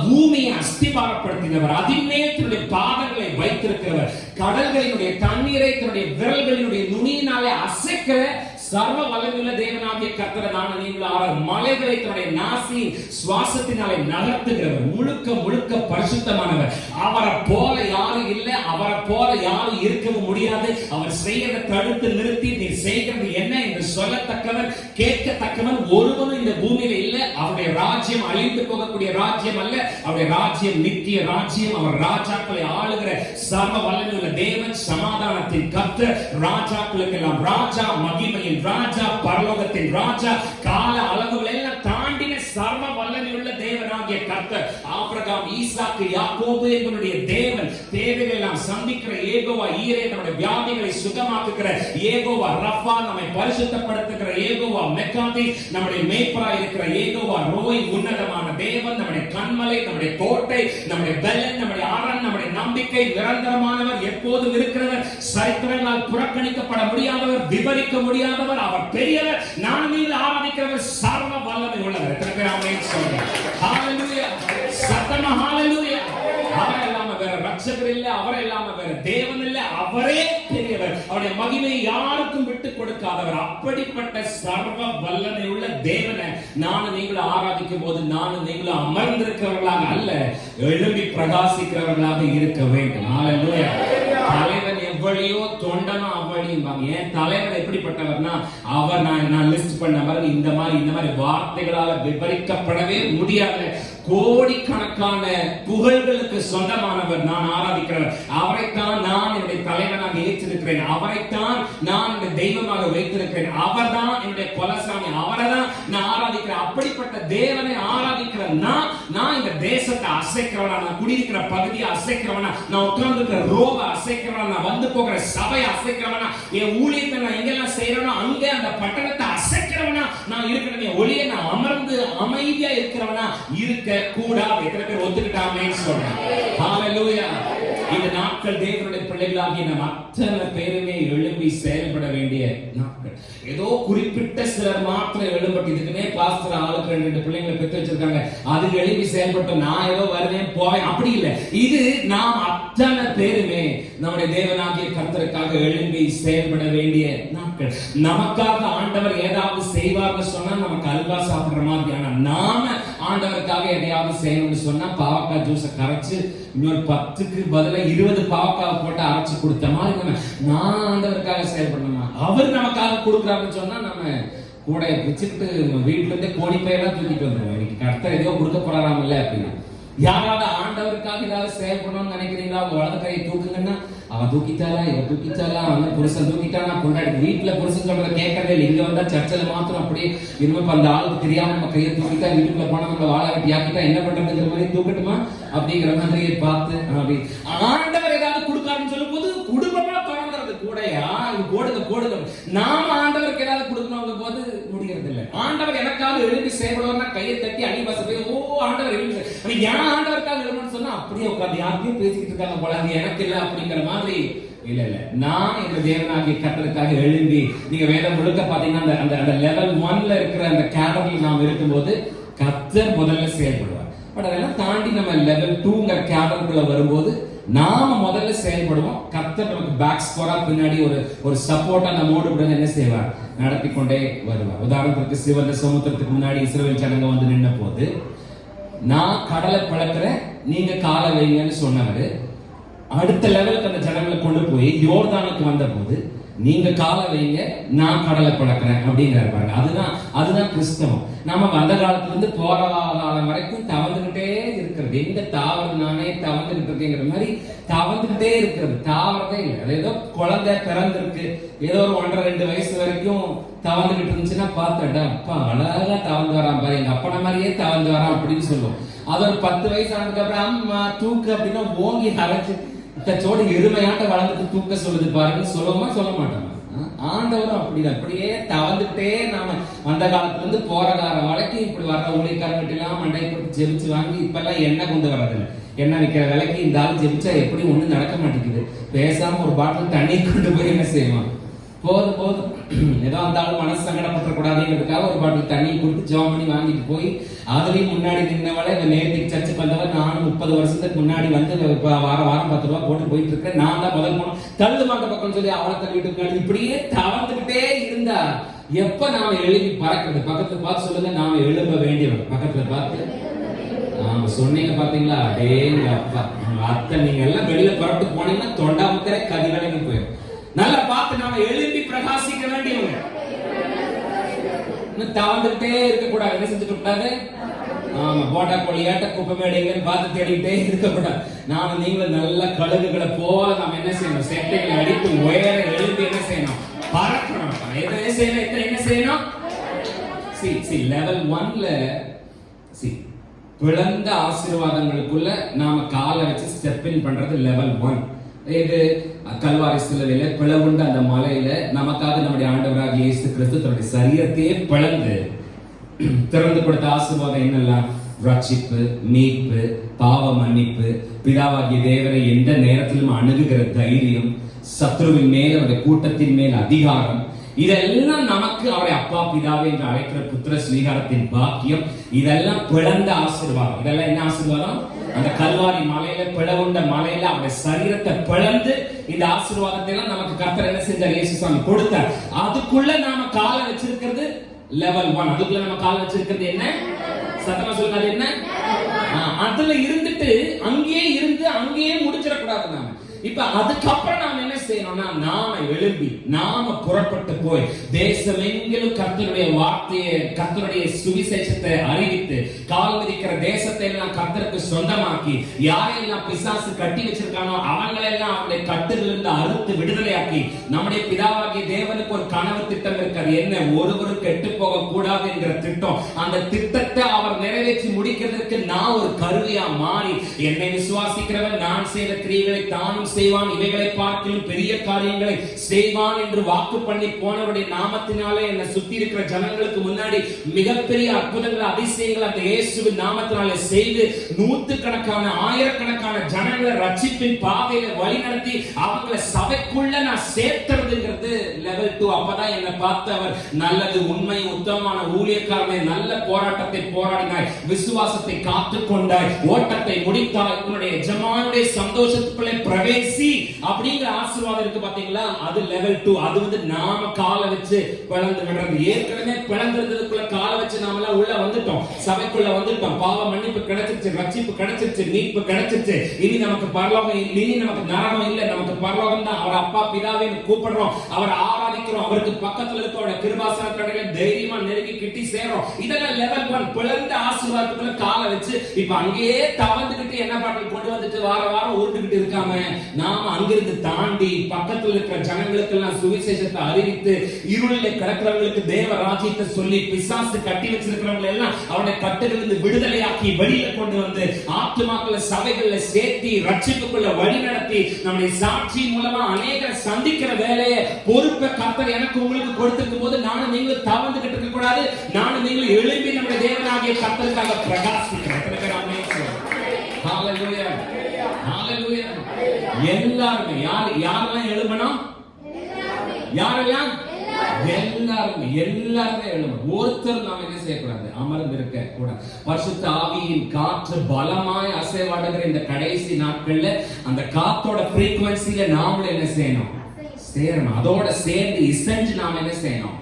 பூமியை அஸ்திபாரப்படுத்தினவர். அதிலே தன்னுடைய பாதங்களை வைத்திருக்கிறவர். கடல்களினுடைய தண்ணீரை தன்னுடைய விரல்களினுடைய நுனியினாலே அசைக்கிற சர்வ வல்லமையுள்ள தேவனாகிய கர்த்தரை நான் நீங்கள் மலைகளை தன்னுடைய நாசி சுவாசத்தினாலே நகர்த்துகிறவர். முழுக்க முழுக்க பரிசுத்தமானவர். அவரை போல யாரும் இல்லை, அவரை போல யாரும் இருக்கவும் முடியாது. அவர் செய்யறதை தடுத்து நிறுத்தி நீ செய்கிறது என்ன என்று சொல்லத்தக்கவன் கேட்கத்தக்கவன் ஒருவனும் இந்த பூமியில இல்ல. அவருடைய ராஜ்யம் அழிந்து போகக்கூடிய ராஜ்யம் அல்ல. அவருடைய ராஜ்யம் நித்திய ராஜ்யம். அவர் ராஜாக்களை ஆளுகிற சர்வ வல்லமையுள்ள தேவன், சமாதானத்தின் கர்த்தர், ராஜாக்களுக்கெல்லாம் ராஜா, மகிமையின் ராஜா, பரலோகத்தின் ராஜா, கால அளவுகள் எல்லாம் தாண்டின சர்வ வல்லமையுள்ள தேவனாகிய கர்த்தர், ஆபிரகாம், ஈசாக்கு, யாக்கோபு என்பவருடைய தேவன், தேவைகளை எல்லாம் சந்திக்கிற ஏகோவா ஈரே, நம்முடைய வியாதிகளை சுகமாக்குகிற ஏகோவா ரஃபா, நம்மை பரிசுத்தப்படுத்துகிற ஏகோவா மெக்காதி, நம்முடைய மேய்ப்பராய் இருக்கிற ஏகோவா ரோய், உன்னதமான தேவன், நம்முடைய கண்மலை, நம்முடைய கோட்டை, நம்முடைய பலன், நம்முடைய அரண், நம்முடைய நம்பிக்கை, நிரந்தரமானவர், எப்போதும் இருக்கிறவர், சரித்திரங்களால் புறக்கணிக்கப்பட முடியாதவர், விவரிக்க முடியாதவர், அவர் பெரியவர், நான் நீங்கள் ஆராதிக்கிறவர், சர்வ வல்லமை உள்ளவர். ஹalleluya, சத்தமா ஹalleluya. அவர் இல்லாம வேற ரட்சகர் இல்ல, அவர் இல்லாம வேற தேவன் இல்ல, அவரே பெரியவர். அவருடைய மகிமையை யாருக்கும் விட்டு கொடுக்காதவர். அப்படிப்பட்ட சர்வ வல்லமை உள்ள தேவனை நானும் நீங்களும் ஆராதிக்கும் போது நானும் நீங்களும் அமர்ந்திருக்கிறவர்களாக அல்ல, எழும்பி பிரகாசிக்கிறவர்களாக இருக்க வேண்டும். ஹalleluya. தலைவன் எவ்வளியோ தொண்டனும் அவ்வளியும்பாங்க. ஏன் தலைவர் எப்படிப்பட்டவர்னா, அவர் நான் லிஸ்ட் பண்ண மாதிரி இந்த மாதிரி வார்த்தைகளால் விவரிக்கப்படவே முடியாது. கோடிக்கணக்கான புகழ்களுக்கு சொந்தமானவர், நான் ஆராதிக்கிறவர். அவரைத்தான் நான் என்னுடைய தலைவனாக ஏற்றிருக்கிறேன், அவரைத்தான் நான் என்னுடைய தெய்வமாக வைத்திருக்கிறேன், அவர்தான் என்னுடைய குலசாமி, அவரை தான் நான் ஆராதிக்கிறேன். அப்படிப்பட்ட தேவனை ஆராதிக்கிற நான் இந்த தேசத்தை அசைக்கிறவனா, நான் குடியிருக்கிற பகுதியை அசைக்கிறவனா, நான் உட்கார்ந்து இருக்கிற ரோவை அசைக்கிறவனா, நான் வந்து போகிற சபையை அசைக்கிறவனா, என் ஊழியத்தை நான் எங்கெல்லாம் செய்யறேனோ அங்கே அந்த பட்டணத்தை அசைக்கிறவனா நான் இருக்கிறேன். ஒளிய நான் அமர்ந்து அமைதியா இருக்கிறவனா இருக்க கூடாது. எத்தனை பேர் ஒத்துக்கிட்டாங்கன்னு சொல்றேன். ஹalleluya. இந்த நாட்கள் தேவனுடைய பிள்ளைகளாகிய நம் அத்தனை பேருமே எழும்பி செயல்பட வேண்டிய நாட்கள். ஏதோ குறிப்பிட்ட சிலர் மாத்திரம் எழும்பட்டு, இதுக்குமே பாஸ்டர் ஆளுக்கு 2 பிள்ளைங்களை பெற்று வச்சிருக்காங்க, அது எழுப்பி செயல்பட்டோம், நான் ஏதோ வருவேன் போவேன், அப்படி இல்லை. இது நாம் அத்தனை பேருமே நம்முடைய தேவனாகிய கர்த்தருக்காக எழும்பி செயல்பட வேண்டிய நாட்கள். நமக்காக ஆண்டவர் ஏதாவது செய்வார்னு சொன்னா நமக்கு அல்வா சாப்பிடுற மாதிரி, ஆனா நாம ஆண்டவருக்காக எதையாவது செய்யணும்னு சொன்னா பாவக்காய் ஜூஸை கரைச்சு இன்னொரு 10க்கு பதிலா 20 பாவக்காய் போட்டு அரைச்சு கொடுத்த மாதிரி நான் ஆண்டவருக்காக செயல்படணுமா? அவர் நமக்காக கொடுக்குறாருன்னு சொன்னா நம்ம கூட வச்சுக்கிட்டு வீட்டுல இருந்தே கோடி பையெல்லாம் தூக்கிட்டு வந்துருவோம். இன்னைக்கு கர்த்தர் ஏதோ கொடுக்க போறாராமல்ல அப்படின்னு. யாராவது ஆண்டவருக்காக ஏதாவது செயல்படணும்னு நினைக்கிறீங்களா? அவங்க வலது கையை தூக்குங்கன்னா, அவன் தூக்கிட்டாளா, இவன் தூக்கிட்டாளா, அவன் புருஷன் தூக்கிட்டானா, கொண்டாடி வீட்டுல புருஷன் சொல்றத கேட்கறதே இல்லை. இங்க வந்தா சர்ச்சில் மாத்திரம் அப்படியே இன்னும் அந்த ஆளுக்கு தெரியாம நம்ம கையை தூக்கிட்டா, வீட்டுக்குள்ள போனா நம்ம வாழ வெட்டி ஆக்கிட்டா என்ன பண்றதுங்கிற மாதிரி தூக்கட்டுமா அப்படிங்கிற மாதிரி பார்த்து அப்படி ஆண்டவர் ஏதாவது கொடுக்காருன்னு சொல்லும் போது குடும்பமா தொடங்குறது கூடயா போடுங்க. நாம ஆண்டவருக்கு ஏதாவது கொடுக்கணும் போது முடிகிறது இல்லை. ஆண்டவர் எனக்காக எழுப்பி செயல்படுவார்னா கையை தட்டி அடிவாச போய் ஓ ஆண்டவர் எழுப்பி ஏன் ஆண்டவருக்காக எழுப்பணும்னு சொன்னா அப்படியே உட்காந்து யாருக்கையும் பேசிக்கிட்டு இருக்காங்க போல, அது எனக்கு இல்லை அப்படிங்கிற மாதிரி. இல்ல நான் எங்க தேவனாகிய கர்த்தருக்காக எழும்பி, நீங்க வேதம் முழுக்க பாத்தீங்கன்னா அந்த லெவல் 1ல இருக்கிற அந்த கேடரில் நாம் இருக்கும்போது கர்த்தர் முதல்ல செயல்படுவார். பட் அதெல்லாம் தாண்டி நம்ம லெவல் 2ங்கிற கேடருக்குள்ள வரும்போது நாம முதல்ல செயல்படுவோம். கர்த்தர் நமக்கு பேக் ஸ்கோரா பின்னாடி ஒரு சப்போர்ட்டா நம்மோடு கூட என்ன செய்வார், நடத்தி கொண்டே வருவார். உதாரணத்துக்கு சிவந்த சமுத்திரத்துக்கு முன்னாடி இஸ்ரவேல் ஜனங்க வந்து நின்ன போது, நான் கடலை பழக்கிறேன், நீங்க காலை வைங்கன்னு சொன்னவர் அடுத்த லெவலுக்கு அந்த ஜனங்களை கொண்டு போய் யோர்தானுக்கு வந்த போது, நீங்க காலை வைங்க, நான் கடலை பழக்கிறேன் அப்படிங்கிறாரு பாருங்க. அதுதான் கிறிஸ்தவம். நம்ம வந்த காலத்துல இருந்து போற காலம் வரைக்கும் தவந்துகிட்டே இருக்கிறது. எங்க தாவறது, நானே தவந்துகிட்டு இருக்கேங்கிற மாதிரி தவந்துகிட்டே இருக்கிறது, தாவறதே இல்லை. அது ஏதோ குழந்தை பிறந்திருக்கு, ஏதோ ஒரு 1.5-2 வயசு வரைக்கும் தவந்துகிட்டு இருந்துச்சுன்னா பார்த்துட்டா அப்பா அழகா தவந்து வரான் பாரு, எங்க அப்பன மாதிரியே தவந்து வரான் அப்படின்னு சொல்லுவோம். அது ஒரு 10 வயசு ஆனதுக்கு அப்புறம் அம்மா தூக்கு அப்படின்னா ஓங்கி அரைச்சு தச்சோடு எருமையாட்ட வளர்ந்துட்டு தூக்க சொல்லுது பாருங்க, சொல்லுவோமா சொல்ல மாட்டோமா? ஆண்டவரும் அப்படிதான், அப்படியே தவந்துட்டே நாம அந்த காலத்துல இருந்து போற காலம் வரைக்கும் இப்படி வர்ற ஊழியக்காரங்கிட்ட எல்லாம் மண்டை போட்டு ஜெபிச்சு வாங்கி இப்ப எல்லாம் எண்ணெய் கொண்டு வர்றதில்லை. எண்ணெய் விற்கிற விலைக்கு இந்த ஆள் ஜெபிச்சா எப்படி ஒண்ணும் நடக்க மாட்டேங்குது. பேசாம ஒரு பாட்டில் தண்ணி கொண்டு போய் என்ன செய்வான், போதும் ஏதோ அந்த ஆள் மனசு சங்கடப்படக்கூடாதுங்கிறதுக்காக ஒரு பாட்டில் தண்ணி கொடுத்து ஜாம் பண்ணி வாங்கிட்டு போய் அதுலயும் முன்னாடி நின்னவளை நேற்றுக்கு சர்ச்சுக்கு வந்தவன், நானும் 30 வருஷத்துக்கு முன்னாடி வந்து வாரம் 10 ரூபா போட்டு போயிட்டு இருக்கேன், நான் தான் முதல் போனோம் தள்ளு மாட்ட பக்கம் சொல்லி அவளை தள்ளிட்டு முன்னாடி இப்படியே தவந்துகிட்டே இருந்தா எப்ப நாம எழுப்பி பறக்கிறது? பக்கத்துல பார்த்து சொல்லுங்க, நாம எழும்ப வேண்டியவன். பக்கத்துல பார்த்து ஆமா சொன்னீங்க பாத்தீங்களா? டேங்க அப்பா, அத்தை நீங்க எல்லாம் வெளியில புறப்பட்டு போனீங்கன்னா தொண்டாமுத்தரை கதிவலைக்கு போயிடும். நல்லா பார்த்து நாம எழுப்பி பிரகாசிக்க வேண்டியவங்க. தவந்துட்டே இருக்க கூடாது. என்ன செஞ்சுட்டு கூடாது? ஆமா, போட்டா கோழியாட்ட குப்பை மேடைங்கன்னு பார்த்து தேடிட்டே இருக்க கூடாது. நாம நீங்களும் நல்ல கழுகுகளை போல நாம என்ன செய்யணும்? செட்டைகளை அடித்து உயர எழுப்பி என்ன செய்யணும்? பறக்கணும். என்ன செய்யணும்? என்ன செய்யணும்? லெவல் 1ல பிளந்த ஆசீர்வாதங்களுக்குள்ள நாம காலை வச்சு ஸ்டெப் இன் பண்றது லெவல் 1. இது கல்வாரி சிலுவையில பிளவுண்ட அந்த மலையில நமக்காக நம்முடைய ஆண்டவராகிய இயேசு கிறிஸ்து தன்னுடைய சரீரத்தையே பிளந்து திறந்து கொடுத்த ஆசீர்வாதம் என்னெல்லாம்? ரட்சிப்பு, மீட்பு, பாவ மன்னிப்பு, பிதாவாகிய தேவனை எந்த நேரத்திலும் அணுகுகிற தைரியம், சத்ருவின் மேல் அவருடைய கூட்டத்தின் மேல் அதிகாரம், இதெல்லாம் நமக்கு அவரை அப்பா பிதாவே என்று அழைக்கிற புத்திர ஸ்வீகாரத்தின் பாக்கியம். இதெல்லாம் பிளந்த ஆசீர்வாதம். இதெல்லாம் என்ன ஆசீர்வாதம்? அந்த கல்வாரி மலையில பிளவுண்ட மலையில அவருடைய சரீரத்தை பிளந்து இந்த ஆசீர்வாதத்தை எல்லாம் நமக்கு கர்த்தர் என்ன செஞ்சார்? இயேசுசாமி கொடுத்தார். அதுக்குள்ள நாம காலை வச்சிருக்கிறது லெவல் 1. அதுக்குள்ள நம்ம காலை வச்சிருக்கிறது என்ன? சத்தமா சொல்லுங்க, என்ன? அதுல இருந்துட்டு அங்கேயே இருந்து அங்கேயே முடிச்சிடக்கூடாது. நாம இப்ப அதுக்கப்புறம் நாம என்ன செய்யணும்னா, நாம எழும்பி நாம புறப்பட்டு போய் தேசமெங்கிலும் கர்த்தருடைய வார்த்தையை, கர்த்தருடைய சுவிசேஷத்தை அறிவித்து கால் மிதிக்கிற தேசத்தை எல்லாம் கர்த்தருக்கு சொந்தமாக்கி, யாரையெல்லாம் பிசாசு கட்டி வச்சிருக்கானோ அவங்களெல்லாம் அவருடைய கட்டுகளிலிருந்து அறுத்து விடுதலையாக்கி, நம்முடைய பிதாவாகிய தேவனுக்கு ஒரு கனவு திட்டம் இருக்காது. என்ன? ஒருவரும் கெட்டு போக கூடாது என்கிற திட்டம். அந்த திட்டத்தை அவர் நிறைவேற்றி முடிக்கிறதுக்கு நான் ஒரு கருவியா மாறி, என்னை விசுவாசிக்கிறவன் நான் செய்த கிரியைகளை தானும் செய்வான், இவைகளை பார்க்கிலும் பெரிய காரியங்களை செய்வான் என்று வாக்கு பண்ணி போனவருடைய நாமத்தினாலே என்னை சுத்தி இருக்கிற ஜனங்களுக்கு முன்னாடி மிகப்பெரிய அற்புதங்கள், அதிசயங்கள் அந்த இயேசுவின் நாமத்தினாலே செய்து நூற்றுக்கணக்கான ஆயிரக்கணக்கான ஜனங்களை ரட்சிப்பின் பாதையில வழி நடத்தி அவங்களை சபைக்குள்ள நான் சேர்த்துறதுங்கிறது லெவல் 2. அப்பதான் என்னை பார்த்து அவர் நல்லது, உண்மை, உத்தமமான ஊழியக்காரனை, நல்ல போராட்டத்தை போராடினாய், விசுவாசத்தை காத்துக்கொண்டாய், ஓட்டத்தை முடித்தாய், உன்னுடைய எஜமானுடைய சந்தோஷத்துக்குள்ளே பிரவேசி அப்படிங்கிற ஆசீர்வாதம் இருக்கு பாத்தீங்களா? அது லெவல் 2. அது வந்து நாம காலை வச்சு பிளந்து விடுறது. ஏற்கனவே பிளந்துறதுக்குள்ள காலை வச்சு நாம எல்லாம் உள்ள வந்துட்டோம், சபைக்குள்ள வந்துட்டோம். பாவ மன்னிப்பு கிடைச்சிருச்சு, ரட்சிப்பு கிடைச்சிருச்சு, மீட்பு கிடைச்சிருச்சு. இனி நமக்கு பரலோகம், இனி நமக்கு நரகம் இல்ல, நமக்கு பரலோகம் தான். அவர் அப்பா பிதாவே கூப்பிடுறோம், அவர் ஆராதிக்கிறோம், அவருக்கு பக்கத்துல இருக்க அவருடைய கிருபாசன கடையில தைரியமா நெருங்கி கிட்டி சேரும். இதெல்லாம் லெவல் 1. பிளந்த ஆசீர்வாதத்துக்குள்ள காலை வச்சு இப்ப அங்கேயே தவந்துகிட்டு என்ன பாட்டில் கொண்டு வந்துட்டு வார வாரம் உருட்டுக்கிட்டு இருக்காம, நாம அங்கிருந்து தாண்டி பக்கத்தில் இருக்கிற ஜனங்களுக்கு எல்லாம் சுவிசேஷத்தை அறிவித்து, இருளில் கிடக்கிறவங்களுக்கு தேவ ராஜ்யத்தை சொல்லி, பிசாசு கட்டி வச்சிருக்கிறவங்க எல்லாம் அவருடைய கட்டுகளிலிருந்து விடுதலையாக்கி வெளியில கொண்டு வந்து ஆத்துமாக்களை சபைகள்ல சேர்த்தி ரட்சிப்புக்குள்ள வழி நடத்தி நம்முடைய சாட்சி மூலமா அநேகரை சந்திக்கிற வேலையை பொறுப்பை கர்த்தர் எனக்கு உங்களுக்கு கொடுத்திருக்கும் போது நானும் நீங்களும் தவந்துகிட்டு இருக்க கூடாது. நானும் நீங்களும் எழுப்பி நம்முடைய தேவனாகிய கர்த்தருக்காக பிரகாசிக்கிறோம். ஹalleluya, ஹalleluya. எல்லாரும் யாரெல்லாம் எழும்பணும்? யாரெல்லாம்? எல்லாருமே எழும்பணும். ஒருத்தர் நாம என்ன செய்யக்கூடாது? அமர்ந்து இருக்க கூடாது. பரிசுத்த ஆவியின் காற்று பலமாய் அசைவாடுகிற இந்த கடைசி நாட்கள்ல அந்த காத்தோட ஃப்ரீக்வன்சில நாமளும் என்ன செய்யணும்? சேரணும். அதோட சேர்ந்து இசைஞ்சு நாம என்ன செய்யணும்?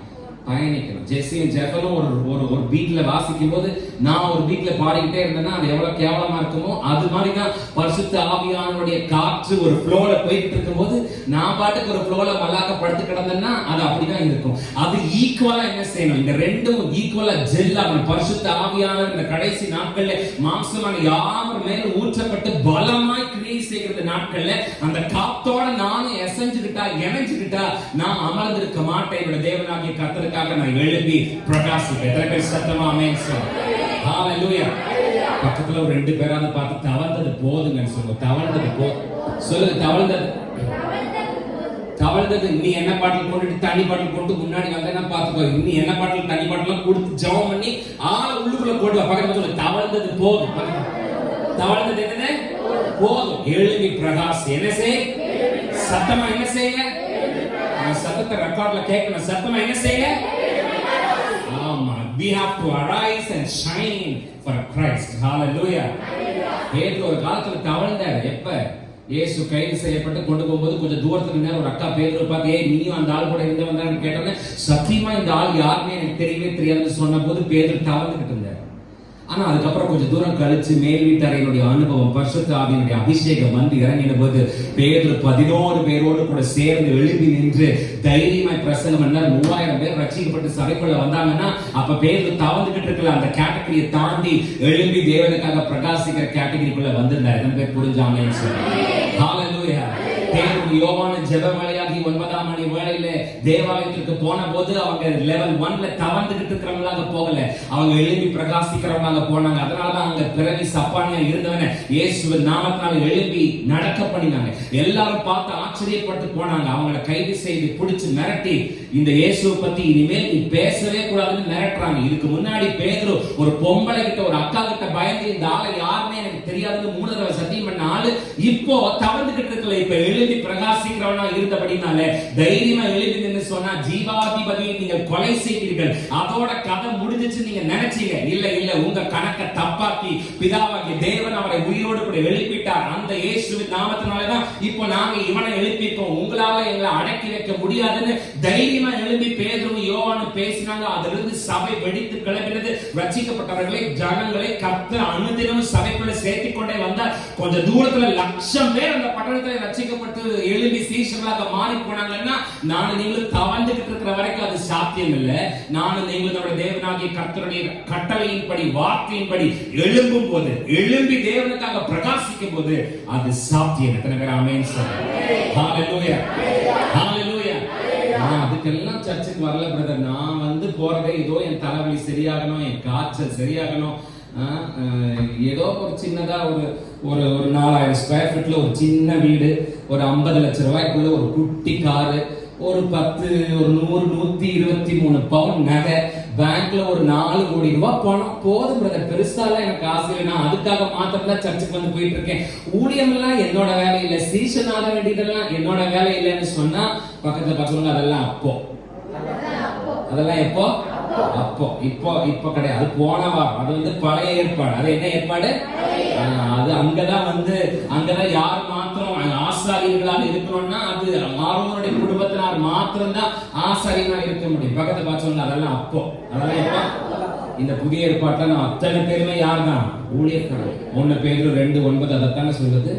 பயணிக்கணும். ஜெஸ்ஸியும் ஜெஃபரும் ஒரு பீட்ல வாசிக்கும் போது நான் ஒரு பீட்ல பாடிக்கிட்டே இருந்தேன்னா அது எவ்வளவு கேவலமா இருக்குமோ, அது மாதிரிதான் பரிசுத்த ஆவியானவருடைய காற்று ஒரு ஃப்ளோல போயிட்டு இருக்கும் போது நான் பாட்டுக்கு ஒரு ஃப்ளோல மல்லாக்க படுத்து கிடந்தேன்னா அது அப்படிதான் இருக்கும். அது ஈக்குவலா என்ன செய்யணும்? இந்த ரெண்டும் ஈக்குவலா ஜெல்லா பரிசுத்த ஆவியானவர் இந்த கடைசி நாட்கள்ல மாம்சமான யாவர் மேல ஊற்றப்பட்டு பலமாய் கிரியை செய்கிற நாட்கள்ல அந்த காத்தோட நானும் எசைஞ்சுக்கிட்டா, இணைஞ்சுக்கிட்டா நான் அமர்ந்திருக்க மாட்டேன். என்னோட தேவனாகிய கர்த்தருக்கு நான் எழுப்பி பிரகாசிப்பேன். சத்தமா ஆமென் சொல்லுங்க. ஹalleluya. பக்கத்துல ஒரு 2 பேராவது பார்த்து தவழ்ந்தது போதுங்கன்னு சொல்லுங்க. தவழ்ந்தது போதும் சொல்லுங்க. தவழ்ந்தது. நீ என்ன பாட்டில் போட்டுட்டு தண்ணி பாட்டில் போட்டு முன்னாடி வந்தா பாத்துக்கோ. நீ என்ன பாட்டில் தண்ணி பாட்டில் கொடுத்து ஜெபம் பண்ணி உள்ளுக்குள்ள போட்டு பக்கத்துல சொல்லு. தவழ்ந்தது போதும். தவழ்ந்தது என்னது? போதும். எழுப்பி பிரகாசி. என்ன செய்? சத்தமா என்ன செய்யுங்க? சத்தத்தை ரெக்கார்ட்ல கேட்கணும். சத்தமா என்ன செய்ய? ஆமா, we have to arise and shine for Christ. Hallelujah. பேதுரு ஒரு காலத்துல தவழ்ந்தாரு. எப்ப? இயேசு கைது செய்யப்பட்டு கொண்டு போகும்போது கொஞ்சம் தூரத்துக்கு நேரம் ஒரு அக்கா பேதுரு பார்த்து, ஏய் நீயும் அந்த ஆள் கூட இருந்தவன் கேட்டோன்னே, சத்தியமா இந்த ஆள் யாருமே எனக்கு தெரியவே தெரியாதுன்னு சொன்ன போது பேதுரு தவழ்ந்துகிட்டு இருந்தார். ஆனா அதுக்கப்புறம் கொஞ்சம் தூரம் கழிச்சு மேல் வீட்டறையினுடைய அனுபவம், பரிசுத்த ஆவியினுடைய அபிஷேகம் வந்து இறங்கின போது பேதுரு 11 பேரோடு கூட சேர்ந்து எழுப்பி நின்று தைரியமாய் பிரசங்கம் பண்ணார். 3000 பேர் ரட்சிக்கப்பட்டு சபைக்குள்ள வந்தாங்கன்னா அப்ப பேதுரு தவந்துகிட்டு இருக்கல அந்த கேட்டகரியை தாண்டி எழும்பி தேவனுக்காக பிரகாசிக்கிற கேட்டகரிக்குள்ள வந்திருந்தார். எத்தனை பேர் புரிஞ்சாங்கன்னு சொல்லி ஹalleluya. யோவான ஜெப வேளையாகி 9ஆம் மணி வேளையில தேவாலயத்திற்கு போன போது அவங்க லெவல் 1ல தவந்துகிட்டு இருக்கிறவங்களாக போகல, அவங்க எழும்பி பிரகாசிக்கிறவங்களாக போனாங்க. அதனாலதான் அவங்க பிறவி சப்பானியா இருந்தவன இயேசுவின் நாமத்தால் எழும்பி நடக்க பண்ணினாங்க. எல்லாரும் பார்த்து ஆச்சரியப்பட்டு போனாங்க. அவங்களை கைது செய்து பிடிச்சு மிரட்டி இந்த இயேசுவை பத்தி இனிமேல் நீ பேசவே கூடாதுன்னு மிரட்டுறாங்க. இதுக்கு முன்னாடி பேதுரு ஒரு பொம்பளை கிட்ட ஒரு அக்கா கிட்ட பயந்து இந்த ஆளை யாருமே எனக்கு தெரியாதுன்னு 3 தடவை சத்தியம் பண்ண ஆளு இப்போ தவந்துகிட்டு இருக்கல, இப்ப எழுதி பிரகாசிக்கிறவனா இருந்தபடினால தைரியமா எழுதி நின்னு சொன்னா ஜீவாதிபதியை நீங்கள் கொலை செய்வீர்கள், அதோட கதை முடிஞ்சிச்சு நீங்க நினைச்சீங்க. இல்ல இல்ல, உங்க கணக்கை தப்பாக்கி பிதாவாகிய தேவன் அவரை உயிரோடு கூட எழுப்பிட்டார். அந்த இயேசுவின் நாமத்தினாலதான் இப்போ நாங்க இவனை எழுப்பிட்டோம், உங்களால எங்களை அடக்கி வைக்க முடியாதுன்னு தைரியமா எழுப்பி பேதுரு யோவானு பேசினாங்க. அதிலிருந்து சபை வெடித்து கிளம்பினது. ரட்சிக்கப்பட்டவர்களை ஜனங்களை கர்த்தர் அனுதினமும் சபைக்குள்ள சேர்த்துக் கொண்டே வந்தார். கொஞ்ச தூரத்துல 1,00,000 பேர் அந்த பட்டணத்துல ரட்சிக்கப்பட்டு எழுப்பி சீஷர்களாக மாறி போனாங்கன்னா நானும் நீங்களும் தவழ்ந்துகிட்டு இருக்கிற வரைக்கும் அது சாத்தியம் இல்லை. நானும் நீங்களும் நம்முடைய தேவனாகிய கர்த்தருடைய கட்டளையின்படி வார்த்தையின்படி எழும்பும் போது, எழும்பி தேவனுக்காக பிரகாசிக்கும் போது அது சாத்தியம். எத்தனை பேர் ஆமென் சொல்லுங்க? ஹalleluya, ஹalleluya. அதுக்கெல்லாம் சர்ச்சுக்கு வரல பிரதர். நான் வந்து போறதே ஏதோ என் தலைவலி சரியாகணும், என் காய்ச்சல் சரியாகணும், ஏதோ ஒரு சின்னதா ஒரு 4000 ஸ்கொயர் ஃபீட்ல ஒரு சின்ன வீடு, ஒரு 50 லட்சம் ரூபாய்க்குள்ள ஒரு குட்டி காரு, ஒரு 10 ஒரு 100 123 பவுன் நகை, பேங்க்ல ஒரு 4 கோடி ரூபாய் பணம் போதும் பிரதர். பெருசாலாம் எனக்கு ஆசை இல்லை. நான் அதுக்காக மாத்திரம் தான் சர்ச்சுக்கு வந்து போயிட்டு இருக்கேன். ஊழியம் எல்லாம் என்னோட வேலை இல்லை, சீசன் ஆக வேண்டியதெல்லாம் என்னோட வேலை இல்லைன்னு சொன்னா பக்கத்துல பசங்க அதெல்லாம் அப்போ, அதெல்லாம் எப்போ அப்போ இப்போ கிடையாது. போன வாரம் அது வந்து பழைய ஏற்பாடு. அது என்ன ஏற்பாடு? அது அங்கதான் யார் மாத்திரம் ஆசாரியர்களாக இருக்கணும்னா அது ஆரோனுடைய குடும்பத்தினார் மாத்திரம் தான் ஆசாரியனா இருக்க முடியும். பக்கத்தை பார்த்தோம்னா அதெல்லாம் அப்போ, அதெல்லாம் எப்போ? இந்த புதிய ஏற்பாட்டுல நம்ம அத்தனை பேருமே யார் தான்? ஊழியக்காரர். 1 பேதுரு 2:9 அதைத்தானே சொல்லுது.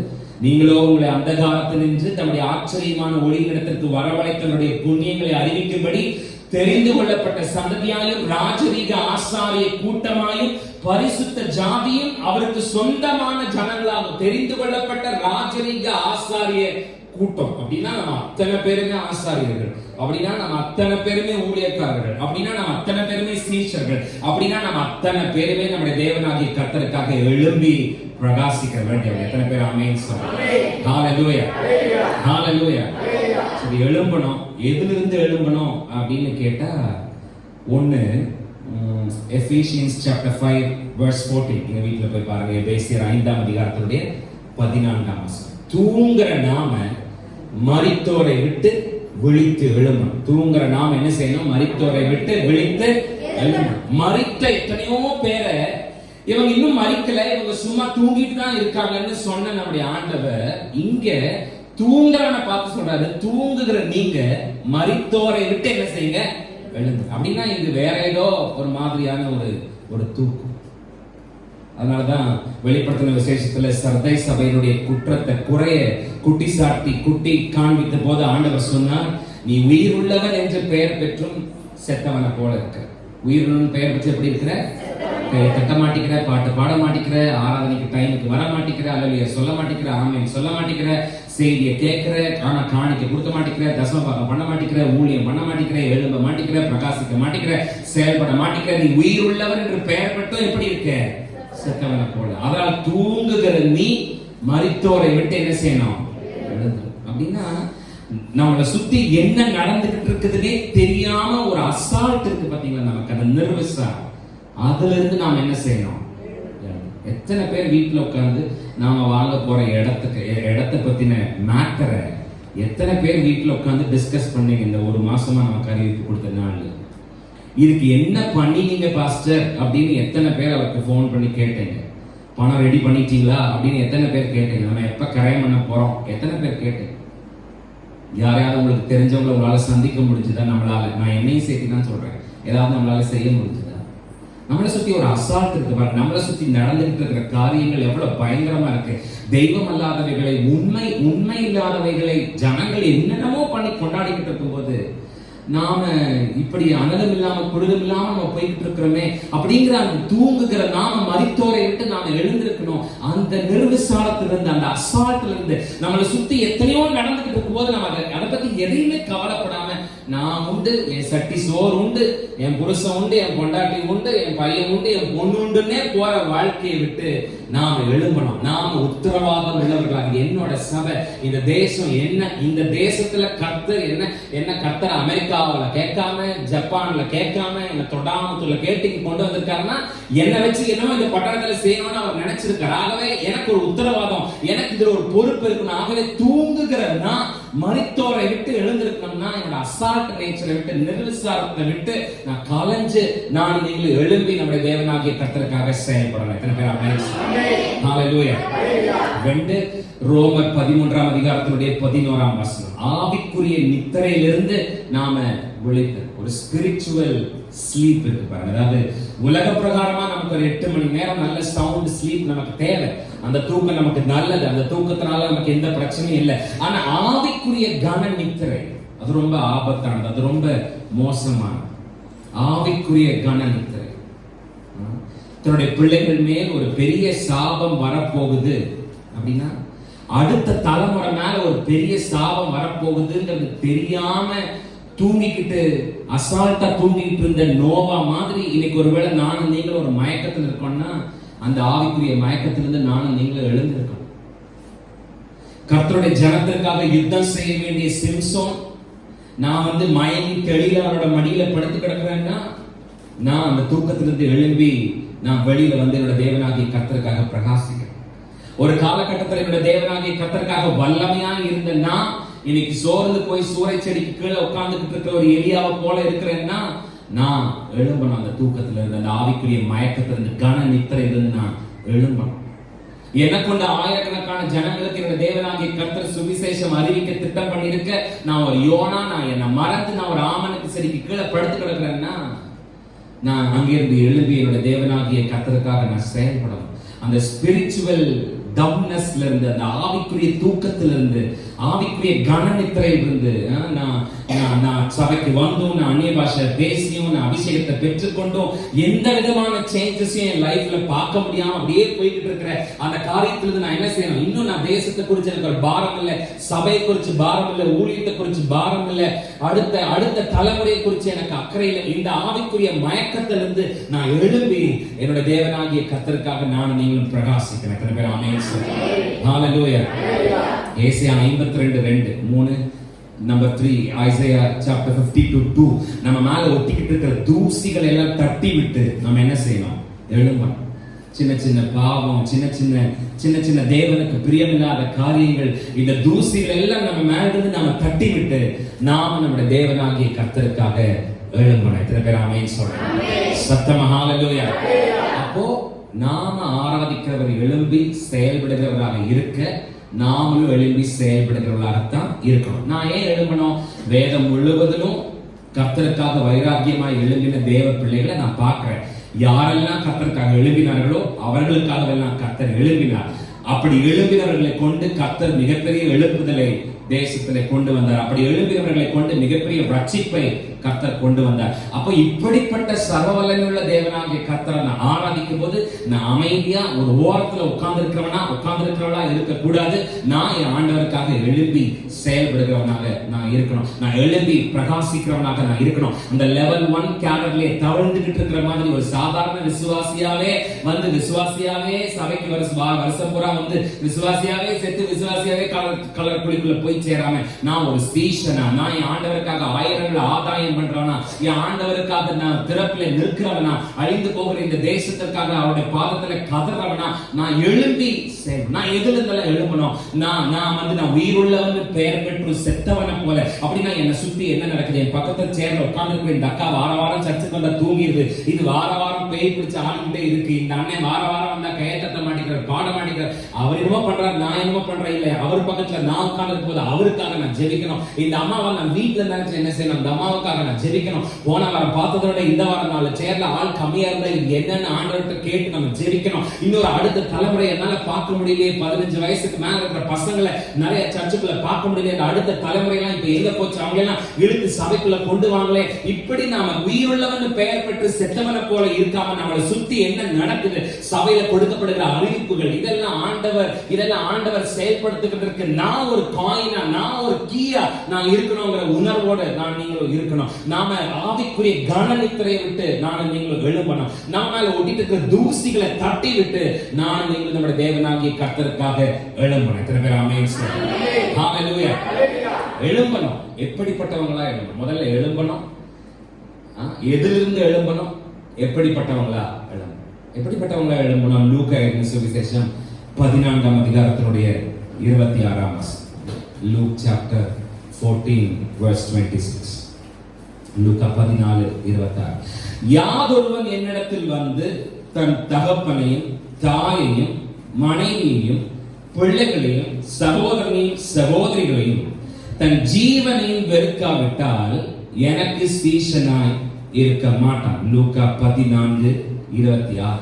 நீங்களோ உங்களை அந்தகாரத்தில் நின்று தம்முடைய ஆச்சரியமான ஒளியிடத்திற்கு வரவழைத்தனுடைய புண்ணியங்களை அறிவிக்கும்படி தெரிந்து கொள்ளப்பட்ட சந்ததியாயும் ராஜரீக ஆசாரிய கூட்டமாயும் பரிசுத்த ஜாதியும் அவருக்கு சொந்தமான ஜனங்களாகும். தெரிந்து கொள்ளப்பட்ட ராஜரீக ஆசாரிய கூட்டம் அப்படின்னா நம்ம அத்தனை பேருமே ஆசாரியர்கள், அப்படின்னா நம்ம அத்தனை பேருமே ஊழியக்காரர்கள், அப்படின்னா நம்ம அத்தனை பேருமே சீஷர்கள், அப்படின்னா நம்ம அத்தனை பேருமே நம்முடைய தேவனாகிய கர்த்தருக்காக எழும்பி பிரகாசிக்க வேண்டியவர். எத்தனை பேர் ஆமென் சொல்லுங்க? ஹalleluya, ஹalleluya. சரி, எழும்பணும். எதிலிருந்து எழும்பணும் அப்படின்னு கேட்டா, ஒன்னு எபேசியன்ஸ் சாப்டர் 5 வெர்ஸ் 14. நீங்க வீட்டுல போய் பாருங்க. எபேசியர் 5ஆம் அதிகாரத்தினுடைய 14ஆம் வசனம். தூங்குற நாம மரித்தோரை விட்டு விழித்து எழும்பணும். தூங்குற நாம என்ன செய்யணும்? மரித்தோரை விட்டு விழித்து எழும்பணும். மரித்த எத்தனையோ பேரை இவங்க இன்னும் மரிக்கல, இவங்க சும்மா தூங்கிட்டு தான் இருக்காங்கன்னு சொன்ன நம்முடைய ஆண்டவர் இங்க தூங்குறவனை பார்த்து சொல்றாரு, தூங்குகிற நீங்க மரித்தோரை விட்டு என்ன செய்யுங்க? எழுந்து. அப்படின்னா இது வேற ஏதோ ஒரு மாதிரியான ஒரு தூக்கம். அதனாலதான் வெளிப்படுத்தின விசேஷத்துல சர்தை சபையினுடைய குற்றத்தை குறைய குட்டி காண்பித்த போது ஆண்டவர் சொன்னார், நீ உயிர் உள்ளவன் என்று பெயர் பெற்றும் செத்தவனை போல இருக்க. உயிர் பெயர் பெற்று எப்படி இருக்கிற? கட்ட மாட்டிக்கிற, பாட்டு பாட மாட்டிக்கிற, ஆராதனைக்கு டைமுக்கு வர மாட்டிக்கிற, அல்லையா சொல்ல மாட்டிக்கிற, ஆமென் சொல்ல மாட்டிக்கிற, செய்தியை கேட்கிற, ஆனா காணிக்க கொடுக்க மாட்டிக்கிற, தசமபாகம் பண்ண மாட்டிக்கிற, ஊழியம் பண்ண மாட்டிக்கிற, எழும்ப மாட்டிக்கிற, பிரகாசிக்க மாட்டிக்கிற, செயல்பட மாட்டிக்கிற. நீ உயிர் உள்ளவன் என்று பெயர் பெற்றும் எப்படி இருக்க? செத்தவனை போல. அதனால் தூங்குகிற நீ மரித்தோரை விட்டு என்ன செய்யணும்? எழுந்து. அப்படின்னா நம்மளை சுத்தி என்ன நடந்துகிட்டு இருக்குதுன்னே தெரியாம ஒரு அசால்ட் இருக்கு பாத்தீங்களா நமக்கு, அந்த நர்வஸா. அதுல இருந்து நாம என்ன செய்யணும்? எத்தனை பேர் வீட்டுல உட்கார்ந்து நாம வாங்க போற இடத்தை பத்தின மேட்டரை எத்தனை பேர் வீட்டுல உட்கார்ந்து டிஸ்கஸ் பண்ணீங்க? இந்த ஒரு மாசமா நமக்கு அறிவிப்பு கொடுத்த நாள் இதுக்கு என்ன பண்ணீங்க பாஸ்டர் அப்படின்னு எத்தனை பேர் அவருக்கு போன் பண்ணி கேட்டீங்க? பணம் ரெடி பண்ணிட்டீங்களா அப்படின்னு எத்தனை பேர் கேட்டீங்க? நம்ம எப்ப கரையம் பண்ண போறோம் எத்தனை பேர் கேட்டீங்க? யாரையாவது உங்களுக்கு தெரிஞ்சவங்களை உங்களால சந்திக்க முடிஞ்சுதா? நம்மளால, நான் என்னையும் சேர்த்து தான் சொல்றேன், ஏதாவது நம்மளால செய்ய முடிஞ்சுதா? நம்மளை சுத்தி ஒரு அசால்ட் இருக்கு பாருங்க. நம்மளை சுத்தி நடந்துகிட்டு இருக்கிற காரியங்கள் எவ்வளவு பயங்கரமா இருக்கு. தெய்வம் அல்லாதவைகளை, உண்மை இல்லாதவைகளை ஜனங்கள் என்னென்னமோ பண்ணி கொண்டாடிக்கிட்டு இருக்கும் போது நாம இப்படி அனலும் இல்லாம குளிரும் இல்லாம நம்ம போய்கிட்டு இருக்கிறோமே அப்படிங்கிற அந்த தூங்குகிற நாம மரித்தோரை விட்டு நாம எழுந்திருக்கணும். அந்த நிர்விசாரத்திலிருந்து, அந்த அசால்ட்ல இருந்து நம்மளை சுத்தி எத்தனையோ நடந்துகிட்டு இருக்கும் போது நம்ம அதை பத்தி எதையுமே கவலைப்படாம நான் உண்டு, என் சட்டி சோறு உண்டு, என் புருஷன் உண்டு, என் பொண்டாட்டி உண்டு, என் பையன் உண்டு, என் பொண்ணு உண்டுன்னே போற வாழ்க்கையை விட்டு நாம எழும்பணும். நாம உத்தரவாதம் உள்ளவர்களாக, என்னோட சபை, இந்த தேசம் என்ன, இந்த தேசத்துல கர்த்தர் என்ன கர்த்தர் அமெரிக்காவில கேட்காம, ஜப்பான்ல கேட்காம, என்ன தொடாமத்துல கேட்டுக்கு கொண்டு வந்திருக்காருன்னா என்ன வச்சு என்னமோ இந்த பட்டணத்துல செய்யணும்னு அவர் நினைச்சிருக்காரு. ஆகவே எனக்கு ஒரு உத்தரவாதம், எனக்கு இதுல ஒரு பொறுப்பு இருக்கணும். ஆகவே தூங்குகிறன்னா மரித்தோரை விட்டு எழுந்திருக்கணும்னா என்னோட அசால்ட் நேச்சரை விட்டு, நிர்விசாரத்தை விட்டு நான் கலைஞ்சு நான் நீங்கள் எழும்பி நம்முடைய தேவனாகிய கர்த்தருக்காக செயல்படணும். எத்தனை பேர் ஆமென்? ஹalleluya. 2 ரோமர் 13ஆம் அதிகாரத்தினுடைய 11ஆம் வசனம். ஆவிக்குரிய நித்திரையிலிருந்து நாம விழித்து ஒரு ஸ்பிரிச்சுவல் ஸ்லீப் இருக்கு பாருங்க. அதாவது உலக பிரகாரமா நமக்கு ஒரு 8 மணி நேரம் நல்ல சவுண்ட் ஸ்லீப் நமக்கு தேவை. அந்த தூக்கம் நமக்கு நல்லது. அந்த தூக்கத்தினால நமக்கு எந்த பிரச்சனையும் இல்லை. ஆனா ஆவிக்குரிய கன நித்திரை அது ரொம்ப ஆபத்தானது, அது ரொம்ப மோசமானது. ஆவிக்குரிய கன நித்திரை தன்னுடைய பிள்ளைகள் மேல் ஒரு பெரிய சாபம் வரப்போகுது அப்படின்னா, அடுத்த தலைமுறை மேல ஒரு பெரிய சாபம் வரப்போகுதுன்றது தெரியாம தூங்கிக்கிட்டு அசால்ட்டா தூங்கிட்டு இருந்த நோவா மாதிரி இன்னைக்கு ஒருவேளை நானும் நீங்களும் ஒரு மயக்கத்தில் இருக்கோம்னா, அந்த ஆவிக்குரிய மயக்கத்திலிருந்து நானும் நீங்களும் எழுந்திருக்கணும். கர்த்தருடைய ஜனத்திற்காக யுத்தம் செய்ய வேண்டிய சிம்சோன், நான் மயங்கி தெளிவாரோட மடியில படுத்து கிடக்கிறேன்னா, நான் அந்த தூக்கத்திலிருந்து எழும்பி நான் வெளியில என்னோட தேவனாகிய கர்த்தருக்காக பிரகாசிக்கிறேன். ஒரு காலகட்டத்தில் என்னோட தேவனாகிய கர்த்தருக்காக வல்லமையா இருந்த நான் இன்னைக்கு சோர்ந்து போய் சூறை செடிக்கு கீழே உட்கார்ந்துட்டு இருக்கிற ஒரு எலியாவை போல இருக்கிறேன்னா, நான் எழும்பணும். அந்த தூக்கத்துல இருந்து, அந்த ஆவிக்குரிய மயக்கத்திலிருந்து, கன நித்திரையிலிருந்து நான் எழும்பணும். என்னை கொண்ட ஆயிரக்கணக்கான ஜனங்களுக்கு என்னோட தேவனாகிய கர்த்தர் சுவிசேஷம் அறிவிக்க திட்டம் பண்ணிருக்க, நான் ஒரு யோனா, நான் என்னை மறந்து நான் ஒரு ஆமனுக்கு செடிக்கு கீழே படுத்து கிடக்கிறேன்னா, நான் அங்கிருந்து எழும்பி என்னோட தேவனாகிய கர்த்தருக்காக நான் செயல்படணும். அந்த ஸ்பிரிச்சுவல் டம்னஸ்ல இருந்து, அந்த ஆவிக்குரிய தூக்கத்திலிருந்து, ஆவிக்குரிய கனநித்திரையிலிருந்து நான் சபைக்கு வந்தும், நான் அந்நிய பாஷை பேசியும், நான் அபிஷேகத்தை பெற்றுக்கொண்டும் எந்த விதமான சேஞ்சஸையும் என் லைஃப்ல பார்க்க முடியாம அப்படியே போய்கிட்டு இருக்கிற அந்த காரியத்திலிருந்து நான் என்ன செய்யணும்? இன்னும் நான் தேசத்தை குறிச்சு எனக்கு ஒரு பாரம் இல்லை, சபையை குறிச்சு பாரம் இல்லை, ஊழியத்தை குறிச்சு பாரம் இல்லை, அடுத்த தலைமுறையை குறிச்சு எனக்கு அக்கறை இல்லை. இந்த ஆவிக்குரிய மயக்கத்திலிருந்து நான் எழும்பி என்னோட தேவனாகிய கர்த்தருக்காக நான் நீங்களும் பிரகாசிக்கிறேன். எத்தனை பேர் ஆமென்? ஹalleluya. ஏசாயா 52:2 நம்பர் 3 ஐசையா சாப்டர் 52:2 நம்ம மேல ஒட்டிக்கிட்டு இருக்கிற தூசிகள் எல்லாம் தட்டி விட்டு நம்ம என்ன செய்யணும்? எழும்பணும். சின்ன சின்ன பாவம், சின்ன சின்ன தேவனுக்கு பிரியமில்லாத காரியங்கள், இந்த தூசிகள் எல்லாம் நம்ம மேல இருந்து நம்ம தட்டி விட்டு நாம நம்முடைய தேவனாகிய கர்த்தருக்காக எழும்பணும். எத்தனை பேர் ஆமென் சொல்றோம்? சத்தமா ஹalleluya. அப்போ நாம ஆராதிக்கிறவர் எழும்பி செயல்படுகிறவராக இருக்க, நாமளும் எழும்பி செயல்படுகிறவர்களாகத்தான் இருக்கணும். நான் ஏன் எழும்பணும்? வேதம் முழுவதிலும் கர்த்தருக்காக வைராக்கியமாய் எழும்பின தேவ பிள்ளைகளை நான் பார்க்கிறேன். யாரெல்லாம் கர்த்தருக்காக எழும்பினார்களோ அவர்களுக்காக எல்லாம் கர்த்தர் எழும்பினார். அப்படி எழும்பினவர்களை கொண்டு கர்த்தர் மிகப்பெரிய எழுப்புதலை தேசத்திலே கொண்டு வந்தார். அப்படி எழும்பினவர்களை கொண்டு மிகப்பெரிய ரட்சிப்பை கர்த்தர் கொண்டு வந்தார். அப்போ இப்படிப்பட்ட சர்வவல்லமையுள்ள தேவனாகிய கர்த்தரை நான் ஆராதிக்கும் போது நான் அமைதியா ஒரு ஓரத்துல உட்கார்ந்திருக்கிறவனா இருக்கக்கூடாது. நான் என் ஆண்டவருக்காக எழும்பி செயல்படுகிறவனாக நான் இருக்கணும். நான் எழும்பி பிரகாசிக்கிறவனாக நான் இருக்கணும். அந்த லெவல் 1 கேடர்லயே தவழ்ந்துகிட்டு இருக்கிற மாதிரி ஒரு சாதாரண விசுவாசியாவே சபைக்கு வருஷம் பூரா விசுவாசியாவே செத்து விசுவாசியாவே கலர் குழிக்குள்ள போய் சேராம, நான் ஒரு ஸ்பீஷனா, நான் என் ஆண்டவருக்காக ஆயிரங்களை ஆதாயம் பண்றவனா, என் ஆண்டவருக்காக நான் திறப்பில நிற்கிறவனா, அழிந்து போகிற இந்த தேசத்திற்காக அவருடைய பாதத்துல கதறவனா, நான் எழும்பி நான் எதுல இருந்தாலும் எழும்பணும். நான் உயிருள்ளவன் பெயர் பெற்று செத்தவனை போல. அப்படின்னா என்னை சுத்தி என்ன நடக்குது? என் பக்கத்துல சேர்ல உட்கார்ந்து இந்த அக்கா வாரம் சர்ச்சுக்கு வந்தா தூங்கிடுது, இது வாரம் பேய் பிடிச்ச ஆளுகிட்டே இருக்கு, இந்த அண்ணன் வாரம் வந்தா கையை தட்ட மாட்டேங்கிறார், பாட மாட்டேங்கிறார், நினைக்கிறார், அவர் என்னமோ பண்றாரு, நான் என்னமோ பண்றேன், இல்ல அவர் பக்கத்துல நான் உட்கார்ந்து போது அவருக்காக நான் ஜெபிக்கணும். இந்த அம்மாவை நான் வீட்டுல நினைச்சு என்ன செய்யணும், இந்த அம்மாவுக்காக நான் ஜெபிக்கணும். போன வாரம் பார்த்ததோட இந்த வாரம் 4 சேர்ல ஆள் கம்மியா இருந்தா என்னன்னு ஆண்டவர்கிட்ட கேட்டு நம்ம ஜெபிக்கணும். இன்னொரு அடுத்த தலைமுறை என்னால பார்க்க முடியலையே, 15 வயசுக்கு மேல இருக்கிற பசங்களை நிறைய சர்ச்சுக்குள்ள பார்க்க முடியல, அடுத்த தலைமுறை எல்லாம் இப்ப எங்க போச்சு, அவங்க எல்லாம் இழுத்து சபைக்குள்ள கொண்டு வாங்களே. இப்படி நாம உயிருள்ளவன் பெயர் பெற்று செத்தவனை போல இருக்காம நம்மளை சுத்தி என்ன நடக்குது, சபையில கொடுக்கப்படுகிற அறிவிப்புகள், இதெல்லாம் ஆண்டவர் செயல்படுத்துகிறதுக்கு நான் ஒரு காயினா, நான் ஒரு கீயா நான் இருக்கணுங்கிற உணர்வோட நான் நீங்களும் இருக்கணும். நாம ஆவிக்குரிய கனநித்திரையை விட்டு நானும் நீங்களும் எழும்பணும். நாம மேல ஒட்டிட்டு இருக்கிற தூசிகளை தட்டி விட்டு நானும் நீங்களும் நம்முடைய தேவனாகிய கர்த்தருக்காக எழும்பணும். எத்தனை பேர் ஆமென் சொல்லுங்க? ஹalleluya. எழும்பணும். எப்படிப்பட்டவங்களா எழும்பணும்? முதல்ல எழும்பணும். எதிலிருந்து எழும்பணும்? எப்படிப்பட்டவங்களா எழும்பணும்? எப்படிப்பட்டவங்களா எழும்பணும்? லூக்கா எழுதின சுவிசேஷம் 14ஆம் அதிகாரத்தினுடைய 26ஆம் வசனம். Luke chapter 14 verse 26. லூக்கா 14:26. யாதொருவன் என்னிடத்தில் வந்து தன் தகப்பனையும் தாயையும் மனைவியையும் பிள்ளைகளையும் சகோதரனையும் சகோதரிகளையும் தன் ஜீவனையும் வெறுக்காவிட்டால் எனக்கு சீஷனாய் இருக்க மாட்டான். லூக்கா 14:26.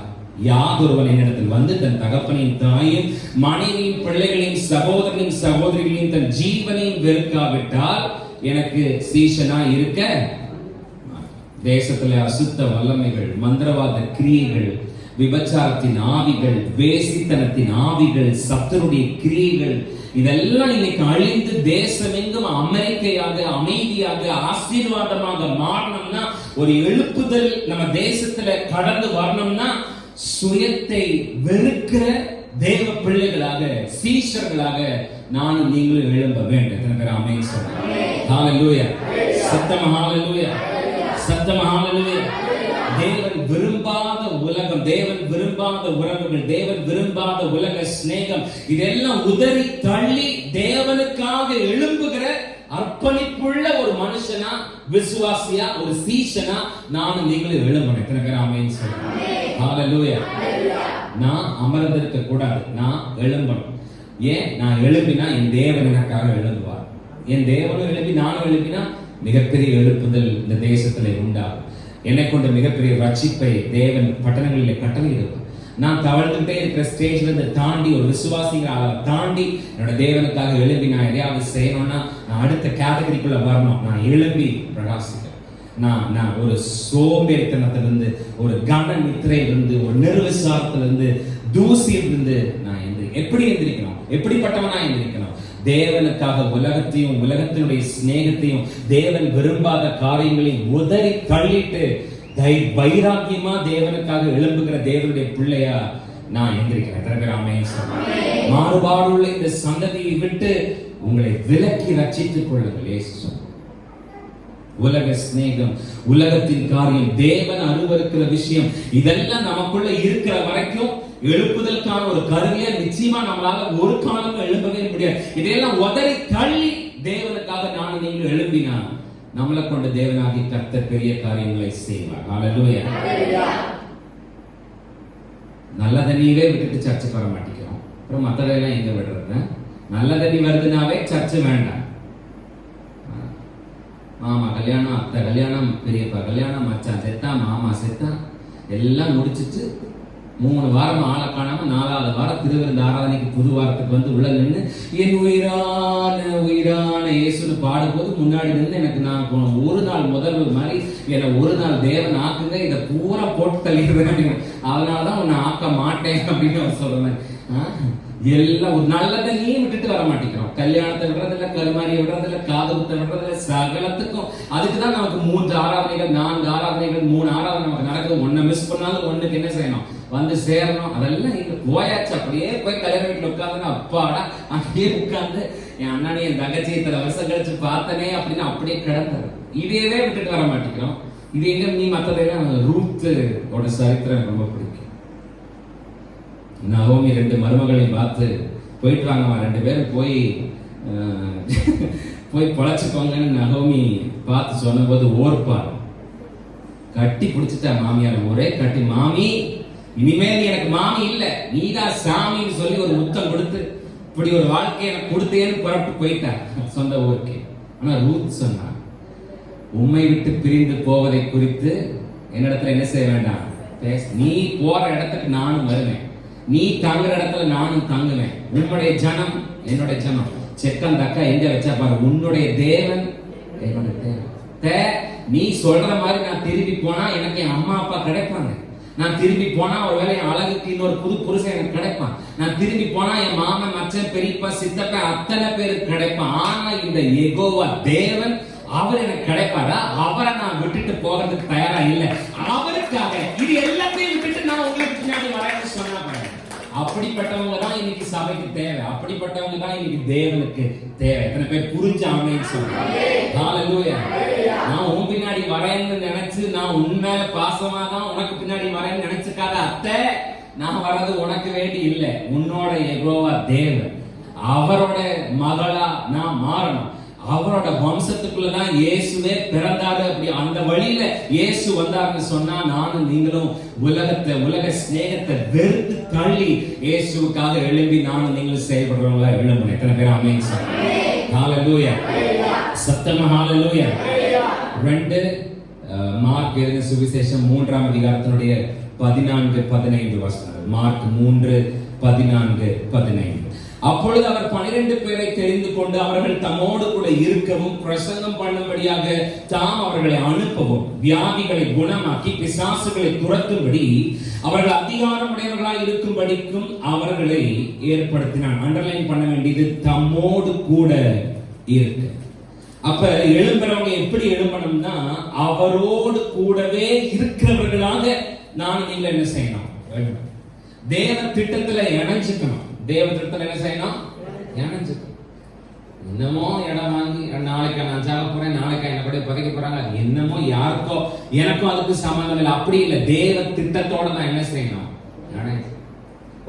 யாதொருவன் என்னிடத்தில் வந்து தன் தகப்பனையும் தாயையும் மனைவியும் பிள்ளைகளையும் சகோதரனையும் சகோதரிகளையும் தன் ஜீவனையும் வெறுக்காவிட்டால் எனக்கு சீஷனாய் இருக்க. தேசத்துல அசுத்த வல்லமைகள், மந்திரவாத கிரியைகள், விபச்சாரத்தின் ஆவிகள், வேசித்தனத்தின் ஆவிகள், சத்துருடைய கிரியைகள், இதெல்லாம் இன்னைக்கு அழிந்து தேசமெங்கும் அமெரிக்கையாக அமைதியாக ஆசீர்வாதமாக மாறணும்னா, ஒரு எழுப்புதல் நம்ம தேசத்துல கடந்து வரணும்னா, சுயத்தை வெறுக்கிற தேவ பிள்ளைகளாக, சீஷர்களாக நானும் நீங்களும் எழும்ப வேண்டும். எத்தனை பேர் ஆமென் சொல்லுங்க? ஹalleluya. சத்தமா ஹalleluya. சத்தமா ஹalleluya. தேவன் விரும்பாத உலகம், தேவன் விரும்பாத உறவுகள், தேவன் விரும்பாத உலக சிநேகம், இதெல்லாம் உதறி தள்ளி தேவனுக்காக எழும்புகிற அர்ப்பணிப்புள்ள ஒரு மனுஷனா, விசுவாசியா, ஒரு சீஷனா நானும் நீங்களும் எழும்பணும். எத்தனை பேர் ஆமென் சொல்லுங்க? ஹalleluya. நான் அமர்ந்திருக்க கூடாது, நான் எழும்பணும். ஏன்? நான் எழுப்பினா என் தேவன் எனக்காக எழும்புவார். என் தேவனும் எழுப்பி நானும் எழுப்பினா மிகப்பெரிய எழுப்புதல் இந்த தேசத்துல உண்டாகும். என்னை கொண்டு மிகப்பெரிய ரட்சிப்பை தேவன் பட்டணங்களிலே கட்டளையிடுவார். நான் தவழ்ந்துட்டே இருக்கிற ஸ்டேஜ்ல இருந்து தாண்டி ஒரு விசுவாசிகளை தாண்டி என்னோட தேவனுக்காக எழுப்பி நான் எதையாவது செய்யணும்னா நான் அடுத்த கேட்டகரிக்குள்ள வரணும். நான் எழுப்பி பிரகாசிக்கிறேன். நான் ஒரு சோம்பேறித்தனத்திலிருந்து, ஒரு கன நித்திரையிலிருந்து, ஒரு நிர்விசாரத்திலிருந்து, தூசியிலிருந்து நான் எப்படி எந்திரிக்கணும்? எப்படிப்பட்டவனா எந்திரிக்கணும்? தேவனுக்காக உலகத்தையும் உலகத்தினுடைய சிநேகத்தையும் தேவன் விரும்பாத காரியங்களையும் உதறி தள்ளிட்டு வைராக்கியமா தேவனுக்காக எழும்புகிற தேவனுடைய பிள்ளையா நான் எந்திரிக்கிறேன். மாறுபாடுள்ள இந்த சந்ததியை விட்டு உங்களை விலக்கி ரட்சித்துக் கொள்ளுங்கள். உலக சிநேகம், உலகத்தின் காரியம், தேவன் அருவருக்கிற விஷயம், இதெல்லாம் நமக்குள்ள இருக்கிற வரைக்கும் எழுப்புதலுக்கான ஒரு கருவியா நிச்சயமா நம்மளால ஒரு காலம் எழும்பவே முடியாது. இதையெல்லாம் உதறி தள்ளி தேவனுக்காக நான் நீங்கள் எழும்பினா நம்மளை கொண்டு தேவனாகி கர்த்தர் பெரிய காரியங்களை செய்வார். ஹalleluya. நல்ல தண்ணியவே விட்டுட்டு சர்ச்சுக்கு வர மாட்டேங்கிறோம். அப்புறம் மற்றதெல்லாம் எங்க விடுறது? நல்ல தண்ணி வருதுனாவே சர்ச்சு வேண்டாம். மாமா கல்யாணம், அத்தை கல்யாணம், பெரியப்பா கல்யாணம், மச்சான் செத்தா, மாமா செத்தா, எல்லாம் முடிச்சிட்டு 3 வாரம் ஆளை காணாம 4வது வாரம் திருவிருந்த ஆராதனைக்கு புது வாரத்துக்கு வந்து உள்ள நின்று என் உயிரான உயிரான இயேசுன்னு பாடும்போது முன்னாடி நின்று எனக்கு நான் ஒரு நாள் முதல்வர் மாதிரி என்னை ஒரு நாள் தேவன் ஆக்குங்க, இதை பூரா போட்டு தள்ளிடுவேன் அப்படின்னு. அதனாலதான் உன்னை ஆக்க மாட்டேன் அப்படின்னு அவர் சொல்றேன். எல்லாம் ஒரு நல்லதனையும் விட்டுட்டு வர மாட்டேங்கிறோம். கல்யாணத்தை விடுறதில்ல, கருமாரியை விடுறதில்ல, காதுகுத்தை விடுறதில்ல, சகலத்துக்கும். அதுக்குதான் நமக்கு 3 ஆராதனைகள் 4 ஆராதனைகள் 3 ஆராதனை நமக்கு நடக்குது. ஒன்ன மிஸ் பண்ணாலும் ஒண்ணுக்கு என்ன செய்யணும்? வந்து சேரணும். அதெல்லாம் இங்க போயாச்சு. அப்படியே போய் கல்யாண வீட்டுல உட்கார்ந்து அப்பாடா அப்படியே உட்கார்ந்து என் அண்ணனை என் தங்கச்சி இத்தனை வருஷம் கழிச்சு பார்த்தனே அப்படின்னு அப்படியே கிடந்தாரு. இதையவே விட்டுட்டு வர மாட்டேங்கிறோம். இது எங்க நீ மற்றதெல்லாம் ரூத்தோட சரித்திரம் எனக்கு ரொம்ப பிடிக்கும். நகோமி 2 மருமகளையும் பார்த்து போயிட்டு வாங்கம்மா 2 பேரும் போய் பொழைச்சுக்கோங்கன்னு நகோமி பார்த்து சொன்ன போது ஓர்ப்பார் கட்டி பிடிச்சிட்டா மாமியார். ஒரே கட்டி, மாமி இனிமேல் நீ எனக்கு மாமி இல்ல, நீதான் சாமின்னு சொல்லி ஒரு முத்தம் கொடுத்து இப்படி ஒரு வாழ்க்கையை எனக்கு கொடுத்தேன்னு புறப்பட்டு போயிட்டார் சொந்த ஊருக்கு. ஆனா ரூத் சொன்னா, உம்மை விட்டு பிரிந்து போவதை குறித்து என்னிடத்துல என்ன செய்ய வேண்டாம், நீ போற இடத்துக்கு நானும் வருவேன், நீ தங்குற இடத்துல நானும் தங்குவேன், உன்னுடைய ஜனம் என்னுடைய ஜனம். செக்கன் தக்கா எங்க வச்சா பாரு, உன்னுடைய தேவன் என்னுடைய தேவன். நீ சொல்ற மாதிரி நான் திரும்பி போனா எனக்கு என் அம்மா அப்பா கிடைப்பாங்க, நான் திரும்பி போனா ஒருவேளை என் அழகுக்கு இன்னொரு புது புருஷன் எனக்கு கிடைப்பான், நான் திரும்பி போனா என் மாமன் மச்சன் பெரியப்பா சித்தப்பா அத்தனை பேருக்கு கிடைப்பான். ஆனா இந்த யெகோவா தேவன் அவர் எனக்கு கிடைப்பாரா? அவரை நான் விட்டுட்டு போகிறதுக்கு தயாரா இல்லை. அவருக்காக இது எல்லாத்தையும் விட்டுட்டு நான் உங்களுக்கு பின்னாடி வரேன்னு சொன்னா அப்படிப்பட்டவங்க தான் இன்னைக்கு சபைக்கு தேவை, அப்படிப்பட்டவங்க தான் இன்னைக்கு தேவனுக்கு தேவை. எத்தனை பேர் புரிஞ்சு ஆமென் சொல்றாங்க? ஹalleluya. நான் உன் பின்னாடி வரேன்னு நினைச்சு நான் உண்மையில பாசமா தான் உனக்கு பின்னாடி வரேன்னு நினைச்சுக்காத அத்தை, நான் வர்றது உனக்கு வேண்டி இல்லை, உன்னோட யெகோவா தேவன் அவரோட மகளா நான் மாறணும். அவரோட வம்சத்துக்குள்ளதான் இயேசுவே பிறந்தாரு. அப்படி அந்த வழியில இயேசு வந்தாருன்னு சொன்னா நானும் நீங்களும் உலக ஸ்நேகத்தை வெறுத்து தள்ளி இயேசுவுக்காக எழும்பி நானும் நீங்களும் செயல்படுறவங்களா எழும்பணும். எத்தனை பேர் ஆமென் சொல்லுங்க? ஹalleluya. சத்தமா ஹalleluya. 2 மார்க் எழுதின சுவிசேஷம் 3ஆம் அதிகாரத்தினுடைய 14-15 வசனங்கள். மார்க் 3:14-15. அப்பொழுது அவர் 12 பேரை தெரிந்து கொண்டு அவர்கள் தம்மோடு கூட இருக்கவும் பிரசங்கம் பண்ணும்படியாக தாம் அவர்களை அனுப்பவும் வியாதிகளை குணமாக்கி பிசாசுகளை துரத்தும்படி அவர்கள் அதிகாரமுடையவர்களாய் இருக்கும்படிக்கும் அவர்களை ஏற்படுத்தினார். அண்டர்லைன் பண்ண வேண்டியது தம்மோடு கூட இருக்கு. அப்ப எழும்புறவங்க எப்படி எழும்பணும்னா அவரோடு கூடவே இருக்கிறவர்களாக நான் நீங்க என்ன செய்யணும், தேவ திட்டத்துல இணைஞ்சுக்கணும். தேவ திட்டத்துல என்ன செய்யணும், இணைஞ்சுக்கணும். என்னமோ இடம் வாங்கி நாளைக்கு நான் சாக போறேன், நாளைக்கு என்ன கூட பதைக்க போறாங்க, என்னமோ யாருக்கோ எனக்கும் அதுக்கு சம்பந்தம் இல்லை, அப்படி இல்லை. தேவ திட்டத்தோட நான் என்ன செய்யணும்,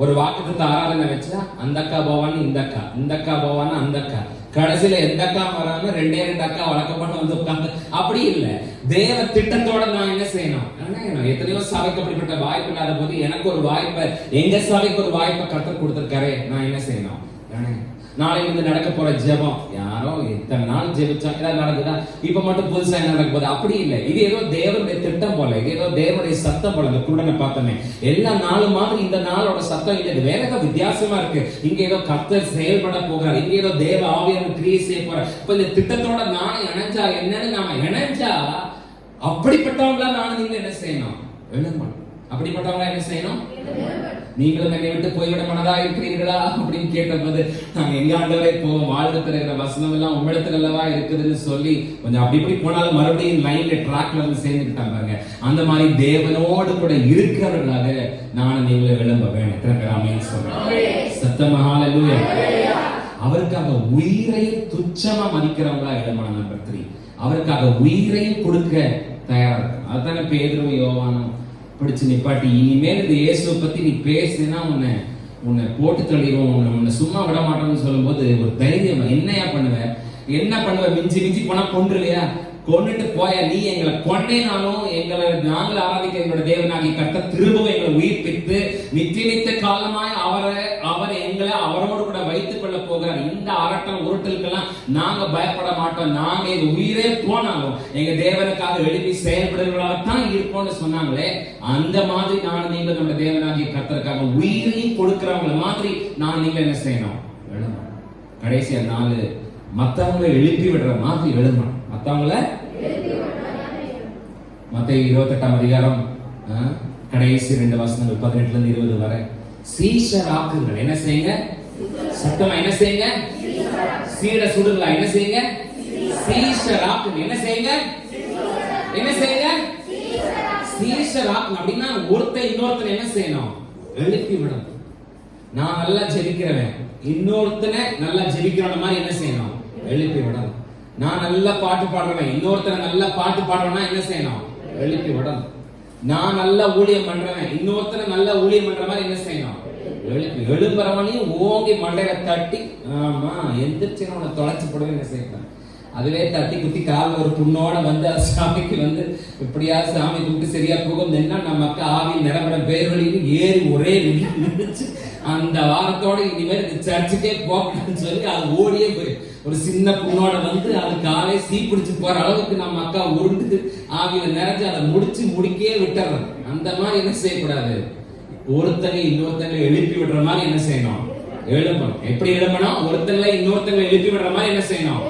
ஒரு வாக்குத்தத்த ஆராதனை வச்சா அந்த அக்கா போவான்னு இந்த அக்கா, இந்த அக்கா போவான்னு அந்த அக்கா, கடைசியில எந்த அக்கா வராங்க 2 அக்கா வழக்கப்பட்டு வந்து உட்கார்ந்து, அப்படி இல்லை. தேவ திட்டத்தோட நான் என்ன செய்யணும். எத்தனையோ சபைக்கு அப்படிப்பட்ட வாய்ப்பு இல்லாத போது எனக்கு ஒரு வாய்ப்பை, எங்க சபைக்கு ஒரு வாய்ப்பை கற்றுக் கொடுத்திருக்காரு, நான் என்ன செய்யணும். நாளைக்கு வந்து நடக்க போற ஜெபம் யாரோ இத்தனை நாள் ஜெபிச்சா ஏதாவது நடக்குதா, இப்ப மட்டும் புதுசா என்ன நடக்க போகுது, அப்படி இல்லை. இது ஏதோ தேவனுடைய திட்டம் போல, இது ஏதோ தேவனுடைய சத்தம் போல. இந்த குருடனை பார்த்தோமே, எல்லா நாளும் மாதிரி இந்த நாளோட சத்தம் இல்லை, வேற ஏதோ வித்தியாசமா இருக்கு. இங்க ஏதோ கர்த்தர் செயல்பட போகிறார், இங்க ஏதோ தேவ ஆவியானவர் கிரியை செய்ய போறார். இப்ப இந்த திட்டத்தோட நான் இணைஞ்சா என்னன்னு நாம இணைஞ்சா அப்படிப்பட்டவங்களா நானும் நீங்க என்ன செய்யணும், எழும்பணும். அப்படிப்பட்டவங்களா என்ன செய்யணும், நீங்களும் என்னை விட்டு போய்விட மனதா இருக்கிறீர்களா அப்படின்னு கேட்டபோது நாங்க எங்க ஆண்டவரே போவோம், வாழ்வு தருகிற வசனம் எல்லாம் உம்மிடத்துல அல்லவா இருக்குதுன்னு சொல்லி கொஞ்சம் அப்படி இப்படி போனாலும் மறுபடியும் லைன்ல ட்ராக்ல வந்து சேர்ந்துக்கிட்டாங்க. அந்த மாதிரி தேவனோடு கூட இருக்கிறவர்களாக நானும் நீங்களும் விளம்ப வேணும். எத்தனை பேர் ஆமென் சொல்றாங்க? சத்தமா ஹalleluya. அவருக்காக உயிரையும் துச்சமா மதிக்கிறவங்களா இடமான நம்பர் 3, அவருக்காக உயிரையும் கொடுக்க தயாரா இருக்கு. அதுதானே பேதுரு யோவானும் பிடிச்சு நிப்பாட்டி, இனிமேல் இந்த இயேசுவை பத்தி நீ பேசுனா உன்னை போட்டு தள்ளிடுவோம், உன்னை சும்மா விட மாட்டோம்னு சொல்லும் போது ஒரு தைரியம், என்னையா பண்ணுவ, மிஞ்சி போனா கொன்று இல்லையா, கொண்டுட்டு போய நீ எங்களை கொண்டேனாலும் நாங்கள் ஆராதிக்க எங்களோட தேவனாகி கர்த்தர் திரும்பவும் எங்களை உயிர்ப்பித்து நித்திய காலமாய் அவரை எங்களை அவரோடு கூட வைத்துக் கொள்ள போகிறார். இந்த அரட்டம் உருட்டலுக்கெல்லாம் நாங்க பயப்பட மாட்டோம். நாங்க எங்க உயிரே போனாலும் எங்க தேவனுக்காக எழுப்பி செயல்படுறவர்களாகத்தான் இருப்போம்னு சொன்னாங்களே, அந்த மாதிரி நான் நீங்கள் நம்ம தேவனாகிய கர்த்தருக்காக உயிரையும் கொடுக்கிறவங்கள மாதிரி நான் நீங்க என்ன செய்யணும், எழுதணும். கடைசியா 4 மத்தவங்களை எழுப்பி விடுற மாதிரி எழுதணும். மத்தவங்கள மத்தேயு 28ஆம் அதிகாரம் கடைசி 2 வசனங்கள் 18-20 வரை சீஷராக்குங்கள். என்ன செய்யுங்க, சத்தமா என்ன செய்யுங்க, சீட சுடுங்களா, என்ன செய்யுங்க, சீஷராக்குங்க. என்ன செய்யுங்க, என்ன செய்யுங்க, சீஷராக்குங்க. அப்படின்னா ஒருத்தர் இன்னொருத்தர் என்ன செய்யணும், எழுப்பி விடணும். நான் நல்லா ஜெபிக்கிறவன் இன்னொருத்தனை நல்லா ஜெபிக்கிறவன மாதிரி என்ன செய்யணும், எழுப்பி விடணும். நான் நல்லா பாட்டு பாடுறவன் இன்னொருத்தனை நல்லா பாட்டு பாடுறவனா என்ன செய்யணும், எழுப்பி விடணும். நான் நல்லா ஊழியம் பண்றவன் இன்னொருத்தனை நல்லா ஊழியம் பண்ற மாதிரி என்ன செய்யணும், எழுப்புறவனையும் ஓங்கி மண்டையில தட்டி ஆமா எந்திரிச்சு தொலைச்சு போடுவேன் என்ன செய்யணும். அதுவே தட்டி குத்தி காலில் ஒரு புண்ணோட வந்து சாமிக்கு வந்து எப்படியா சாமி கும்பிட்டு சரியா போகும் என்ன நம்ம அக்கா ஆவியில் நிரம்புற பேர்வழியும் ஏறி ஒரே நின்றுச்சு. அந்த வாரத்தோட இனிமேல் இந்த சர்ச்சுக்கே போகணும்னு சொல்லி அது ஓடியே போய் ஒரு சின்ன புண்ணோட வந்து அது காலே சீப்பிடிச்சு போற அளவுக்கு நம்ம அக்கா உருண்டு ஆவியில நிறைஞ்சு அதை முடிக்கவே விட்டுறது. அந்த மாதிரி என்ன செய்யக்கூடாது, ஒருத்தங்க இன்னொருத்தங்க எழுப்பி விடுற மாதிரி என்ன செய்யணும், எழுப்பணும். எப்படி எழுப்பணும், ஒருத்தங்களை இன்னொருத்தங்க எழுப்பி விடுற மாதிரி என்ன செய்யணும்,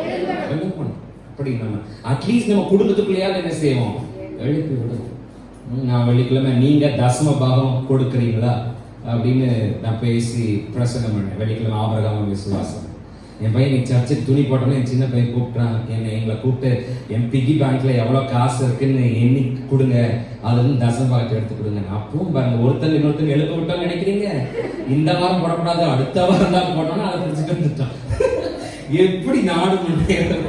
எழுப்பணும். அப்படி நம்ம அட்லீஸ்ட் நம்ம குடும்பத்துக்குள்ளேயாவது என்ன செய்வோம், எழுப்பி விடுவோம். நான் வெள்ளிக்கிழமை நீங்க தசம பாகம் கொடுக்குறீங்களா அப்படின்னு நான் பேசி பிரசங்கம் பண்ணேன். வெள்ளிக்கிழமை ஆபிரகாம் விசுவாசம். என் பையன் நீ சர்ச்சுக்கு துணி போட்டோன்னு என் சின்ன பையன் கூப்பிட்டான். எங்களை கூப்பிட்டு என் பிகி பேங்க்ல எவ்வளோ காசு இருக்குன்னு எண்ணி கொடுங்க, அது வந்து தசம பாகத்தை எடுத்து கொடுங்க. அப்பவும் பாருங்க, ஒருத்தர் இன்னொருத்தர் எழுப்ப விட்டோம்னு நினைக்கிறீங்க. இந்த வாரம் போடக்கூடாது, அடுத்த வாரம் தான் போட்டோம்னா அதை பிடிச்சிட்டு வந்துட்டோம். எப்படி நாடு முன்னேறும்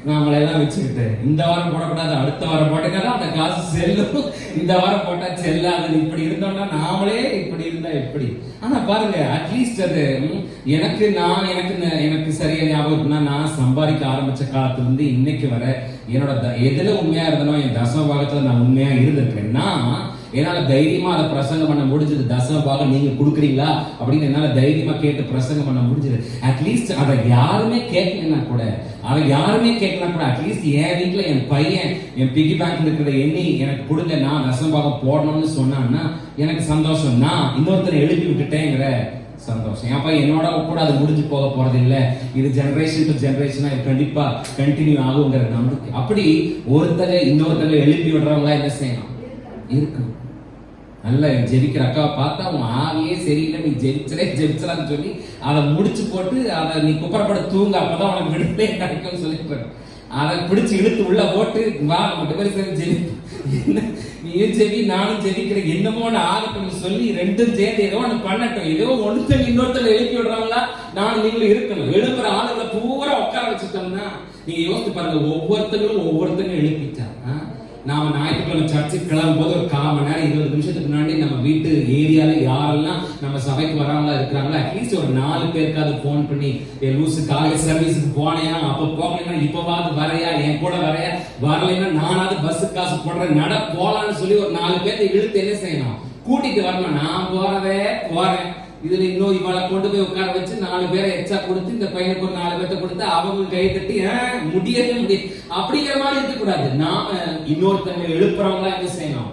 நாமளெல்லாம் வச்சுக்கிட்டு இந்த வாரம் போடக்கூடாது, அடுத்த வாரம் போட்டா அந்த காசு செல்லும், இந்த வாரம் போட்டா செல்லாது. இப்படி இருந்தோம்னா நாமளே இப்படி இருந்தா எப்படி? ஆனா பாருங்க, அட்லீஸ்ட் அது எனக்கு சரியா ஞாபகம்னா, நான் சம்பாதிக்க ஆரம்பிச்ச காலத்துல இருந்து இன்னைக்கு வர என்னோட எதுல உண்மையா இருந்தனோ, என் தசம பாகத்துல நான் உண்மையா இருந்திருக்கேன்னா என்னால தைரியமா அதை பிரசங்கம் பண்ண முடிஞ்சது. தசம பாகம் நீங்க கொடுக்குறீங்களா அப்படின்னு என்னால தைரியமா கேட்டு பிரசங்கம் பண்ண முடிஞ்சது. அட்லீஸ்ட் அதை யாருமே கேட்கலன்னா கூட அட்லீஸ்ட் என் வீட்டுல என் பையன் என் பிகி பேங்க்ல இருக்கிற எண்ணி எனக்கு கொடுங்க, நான் தசம பாகம் போடணும்னு சொன்னான்னா எனக்கு சந்தோஷம். நான் இன்னொருத்தரை எழுப்பி விட்டுட்டேங்கிற சந்தோஷம். என் பையன் என்னோட கூட அது முடிஞ்சு போக போறது இல்லை. இது ஜெனரேஷன் டு ஜெனரேஷனா கண்டிப்பா கண்டினியூ ஆகுங்கிற நம்பிக்கை. அப்படி ஒருத்தரை இன்னொருத்தரை எழுப்பி விடுறவங்களா என்ன செய்யணும், இருக்கணும். நல்லா ஜெபிக்கிற அக்காவை பார்த்தா அவன் ஆவியே சரியில்லை, நீ ஜெபிச்சலான்னு சொல்லி அதை முடிச்சு போட்டு அதை நீ குப்பரப்பட தூங்க, அப்பதான் உனக்கு விடுதலை கிடைக்கும்னு சொல்லிட்டு அதை பிடிச்சி இழுத்து உள்ள போட்டு வா மட்டும் பேர் சரி ஜெபி, நீயும் ஜெபி நானும் ஜெபிக்கிறேன் என்னமோன்னு ஆகட்டும் சொல்லி ரெண்டும் சேர்ந்து ஏதோ ஒன்று பண்ணட்டும். ஏதோ ஒருத்தங்க இன்னொருத்தர் எழுப்பி விடுறாங்களா, நானும் நீங்களும் இருக்கணும். எழுப்புற ஆளுகளை பூரா உட்கார வச்சுட்டோம்னா நீங்க யோசித்து பாருங்க, ஒவ்வொருத்தங்களும் எழுப்பிச்சா. நாம ஞாயிற்றுக்கிழமை சர்ச்சுக்கு கிளம்பும் போது ஒரு 1/4 மணி நேரம் 20 நிமிஷத்துக்கு முன்னாடி நம்ம வீட்டு ஏரியால யாரெல்லாம் நம்ம சபைக்கு வரவங்களா இருக்கிறாங்களோ அட்லீஸ்ட் ஒரு 4 பேருக்காவது போன் பண்ணி, லூசு காலேஜ் சர்வீஸுக்கு போனையா, அப்ப போகலைன்னா இப்பவாது வரையா, என் கூட வரையா, வரலைன்னா நானாவது பஸ் காசு போடுறேன், நட போலான்னு சொல்லி ஒரு 4 பேர்த்தை இழுத்து என்ன செய்யணும், கூட்டிட்டு வரணும். நான் போறேன் இதுல இன்னும் இவளை கொண்டு போய் உட்கார வச்சு 4 பேரை எச்சா கொடுத்து இந்த பையனுக்கு ஒரு 4 பேர்த்த கொடுத்து அவங்க கை தட்டி முடியாது அப்படிங்கிற மாதிரி இருக்கக்கூடாது. நாம இன்னொருத்தங்க எழுப்புறவங்களா என்ன செய்யணும்,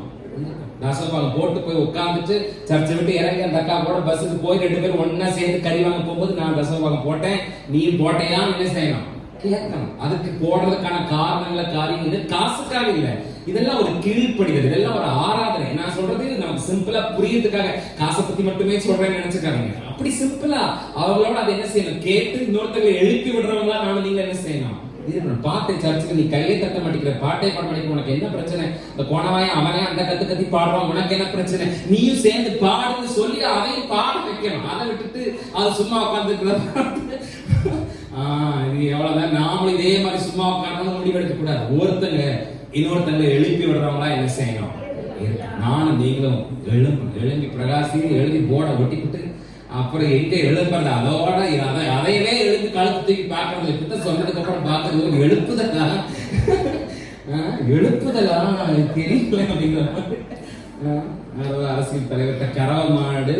தசமபாகம் போட்டு போய் உட்காந்துட்டு சர்ச்சை விட்டு இறங்கி அந்த அக்கா கூட பஸ்ஸுக்கு போய் 2 பேரும் ஒன்னா சேர்ந்து கறி வாங்க போகும்போது நான் தசமபாகம் போட்டேன் நீ போட்டையா என்ன செய்யணும், கேட்கணும். அதுக்கு போடுறதுக்கான காரியங்கள் காசுக்காக இல்லை, இதெல்லாம் ஒரு கீழ்ப்படிதல், இதெல்லாம் ஒரு ஆராதனை. நான் சொல்றது நமக்கு சிம்பிளா புரியறதுக்காக காசை பத்தி மட்டுமே சொல்றேன்னு நினைச்சுக்காதீங்க. அப்படி சிம்பிளா அவங்களோட அதை என்ன செய்யணும், கேட்டு இன்னொருத்தங்களை எழுப்பி விடுறவங்களா நானும் நீங்க என்ன செய்யணும், பாட்டை சர்ச்சுக்கு நீ கையை தட்ட மாட்டேங்கிற, பாட்டை பாட மாட்டேங்கிற, உனக்கு என்ன பிரச்சனை, இந்த போனவாய அவனே அந்த கத்தி பாடுவான், உனக்கு என்ன பிரச்சனை, நீயும் சேர்ந்து பாடுன்னு சொல்லி அதையும் பாட வைக்கணும். அதை விட்டுட்டு அது சும்மா உட்காந்துருக்கிற இது எவ்வளவுதான். நாமளும் இதே மாதிரி சும்மா உட்காந்து முடிவெடுக்க கூடாது. ஒருத்தங்க இன்னொருத்தங்க எழுப்பி விடுறவங்களா என்ன செய்யணும், நானும் நீங்களும் எழும்பி பிரகாசி எழுதி போர்டை ஒட்டிக்கிட்டு அப்புறம் எங்க எழுப்புறது அதோட அதையவே எழுந்து கழுத்து தூக்கி பார்க்கறது கிட்ட சொன்னதுக்கு அப்புறம் பார்க்கறது ஒரு எழுப்புதலா தெரியல அப்படிங்கிற மாதிரி. அரசியல் தலைவர்கிட்ட கறவை மாடு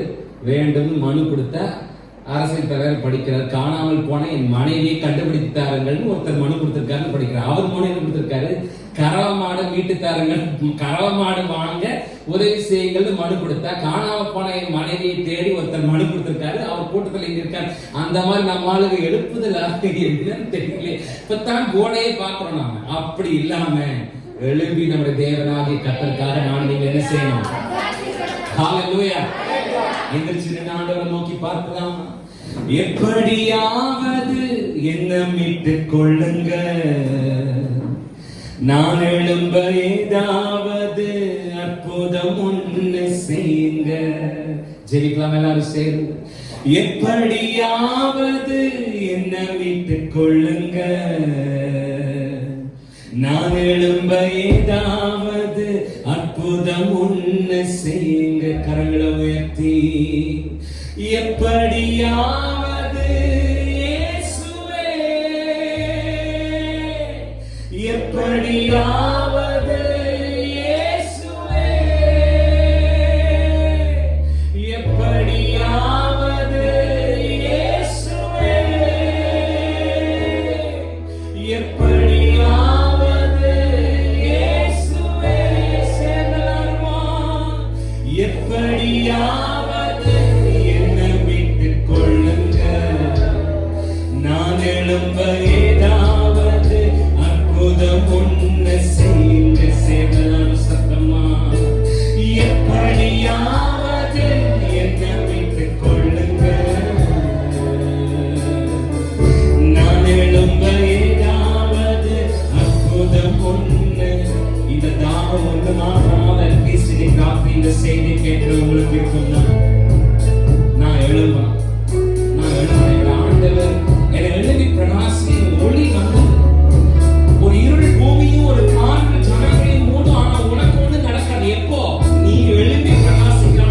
வேண்டும் மனு கொடுத்த அரசியல் தலைவர் படிக்கிறார். காணாமல் போன என் மனைவியை கண்டுபிடித்தாருங்கள் ஒருத்தர் மனு கொடுத்திருக்காருன்னு படிக்கிறார். அவர் மனு என்ன கொடுத்திருக்காரு, கறவை மாடு மீட்டுத்தாருங்கள், கறவை மாடு வாங்க உதவி செய்யுங்கள் மனு கொடுத்தா, காணாம போன என் மனைவியை தேடி ஒருத்தர் மனு கொடுத்திருக்காரு, அவர் கூட்டத்தில் இங்க இருக்காரு. அந்த மாதிரி நம்ம ஆளுங்க எழுப்புதல் என்னன்னு தெரியல. இப்பதான் கோடையே பாக்குறோம் நாம. அப்படி இல்லாம எழுப்பி நம்முடைய தேவனாகிய கர்த்தருக்காக நான் நீங்க என்ன செய்யணும், ஹல்லேலூயா எந்திரிச்சு ஆண்டவரை நோக்கி பார்க்கலாம். எப்படியாவது என்ன மீட்டுக் கொள்ளுங்க, நான் எழும்ப ஏதாவது அற்புதம் ஒன்று செய்யுங்க. ஜெபிக்கலாம் எல்லாரும் சேர்ந்து. எப்படியாவது என்ன மீட்டுக் கொள்ளுங்க, நான் எழும்ப ஏதாவது அற்புதம் ஒன்று செய்யுங்க. கரங்களை உயர்த்தி எப்படியாவது இயேசுவே எப்படியாவது இயேசுவே, எப்படியாவது இயேசுவே, எப்படியாவது இயேசுவே, சேரலாமா? எப்படியாவது என்னை விட்டுக் கொள்ளுங்க, நான் எழும்ப ஏதாவது அற்புதம் ஒன்று செய்யுங்க. சேவலான சத்தமா, எப்படியாவது என்னை விட்டுக் கொள்ளுங்க, நான் எழும்ப ஏதாவது அற்புதம் ஒன்று. இந்த தாகம் ஒன்று மாறாத பேசி காப்பி இந்த செய்தி கேட்டு உங்களுக்கு இருக்கும்னா நான் எழும்பா, நான் எழும்பேன். ஆண்டவர் என்னை எழுதி பிரகாசி ஒளி வந்து ஒரு இருள் பூமியும் ஒரு காற்று ஜனங்களையும் மூடும். ஆனா உனக்கு ஒண்ணு நடக்காது. எப்போ நீ எழுதி பிரகாசிக்கிற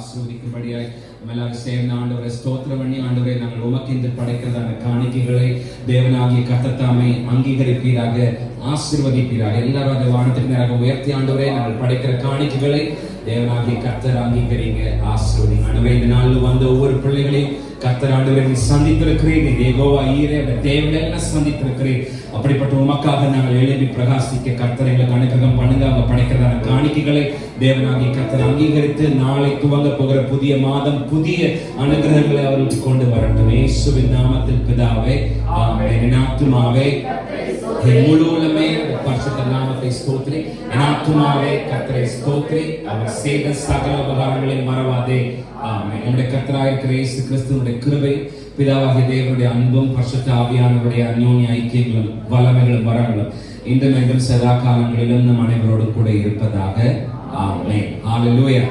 ஆசீர்வதிக்கும்படியாய் எல்லாரும் சேர்ந்து ஆண்டவரை ஸ்தோத்திரம் பண்ணி, ஆண்டவரை நாங்கள் உமக்கு இந்த படைக்கிறதான காணிக்கைகளை தேவனாகிய கர்த்தர் அங்கீகரிப்பீராக, ஆசீர்வதிப்பீராக. எல்லாரும் அதை வானத்துக்கு நேராக உயர்த்தி, ஆண்டவரை நாங்கள் படைக்கிற காணிக்கைகளை தேவனாகிய கர்த்தர் அங்கீகரிங்க, ஆசீர்வதிங்க. ஆண்டவரை இந்த நாளில் வந்த ஒவ்வொரு பிள்ளைகளையும் கர்த்தர் ஆண்டவரை நீ சந்தித்திருக்கிறேன், நீ யெகோவா ஈரே, அந்த தேவனெல்லாம் சந்தித்திருக்கிறேன். அப்படிப்பட்ட உமக்காக நாங்கள் எழுதி பிரகாசிக்க கர்த்தர் எங்களுக்கு அனுகிரகம் பண்ணுங்க. அவங்க படைக்கிறதான காணிக்கைகளை தேவனாகிய கர்த்தர் அங்கீகரித்து நாளை துவங்க போகிற புதிய மாதம் புதிய அனுகிரகங்களை அவர்களுக்கு கொண்டு வரட்டும். இயேசுவின் நாமத்தில் பிதாவே, ஆமென். என் ஆத்துமாவே என் முழு உள்ளமே பரிசுத்த நாமத்தை ஸ்தோத்திரி, என் ஆத்துமாவே கர்த்தரை ஸ்தோத்திரி, அவர் செய்த சகல உபகாரங்களையும் மறவாதே. ஆமென். நம்முடைய கர்த்தராயிருக்கிற இயேசு கிறிஸ்துவினுடைய கிருபை, பிதாவாகிய தேவனுடைய அன்பும் பரிசுத்த ஆவியானவருடைய அந்யோன்ய ஐக்கியங்களும் வல்லமைகளும் வரங்களும் இன்றும் என்றும் சதா காலங்களிலும் நம் அனைவரோடு கூட இருப்பதாக. ஆமென். ஹல்லேலூயா.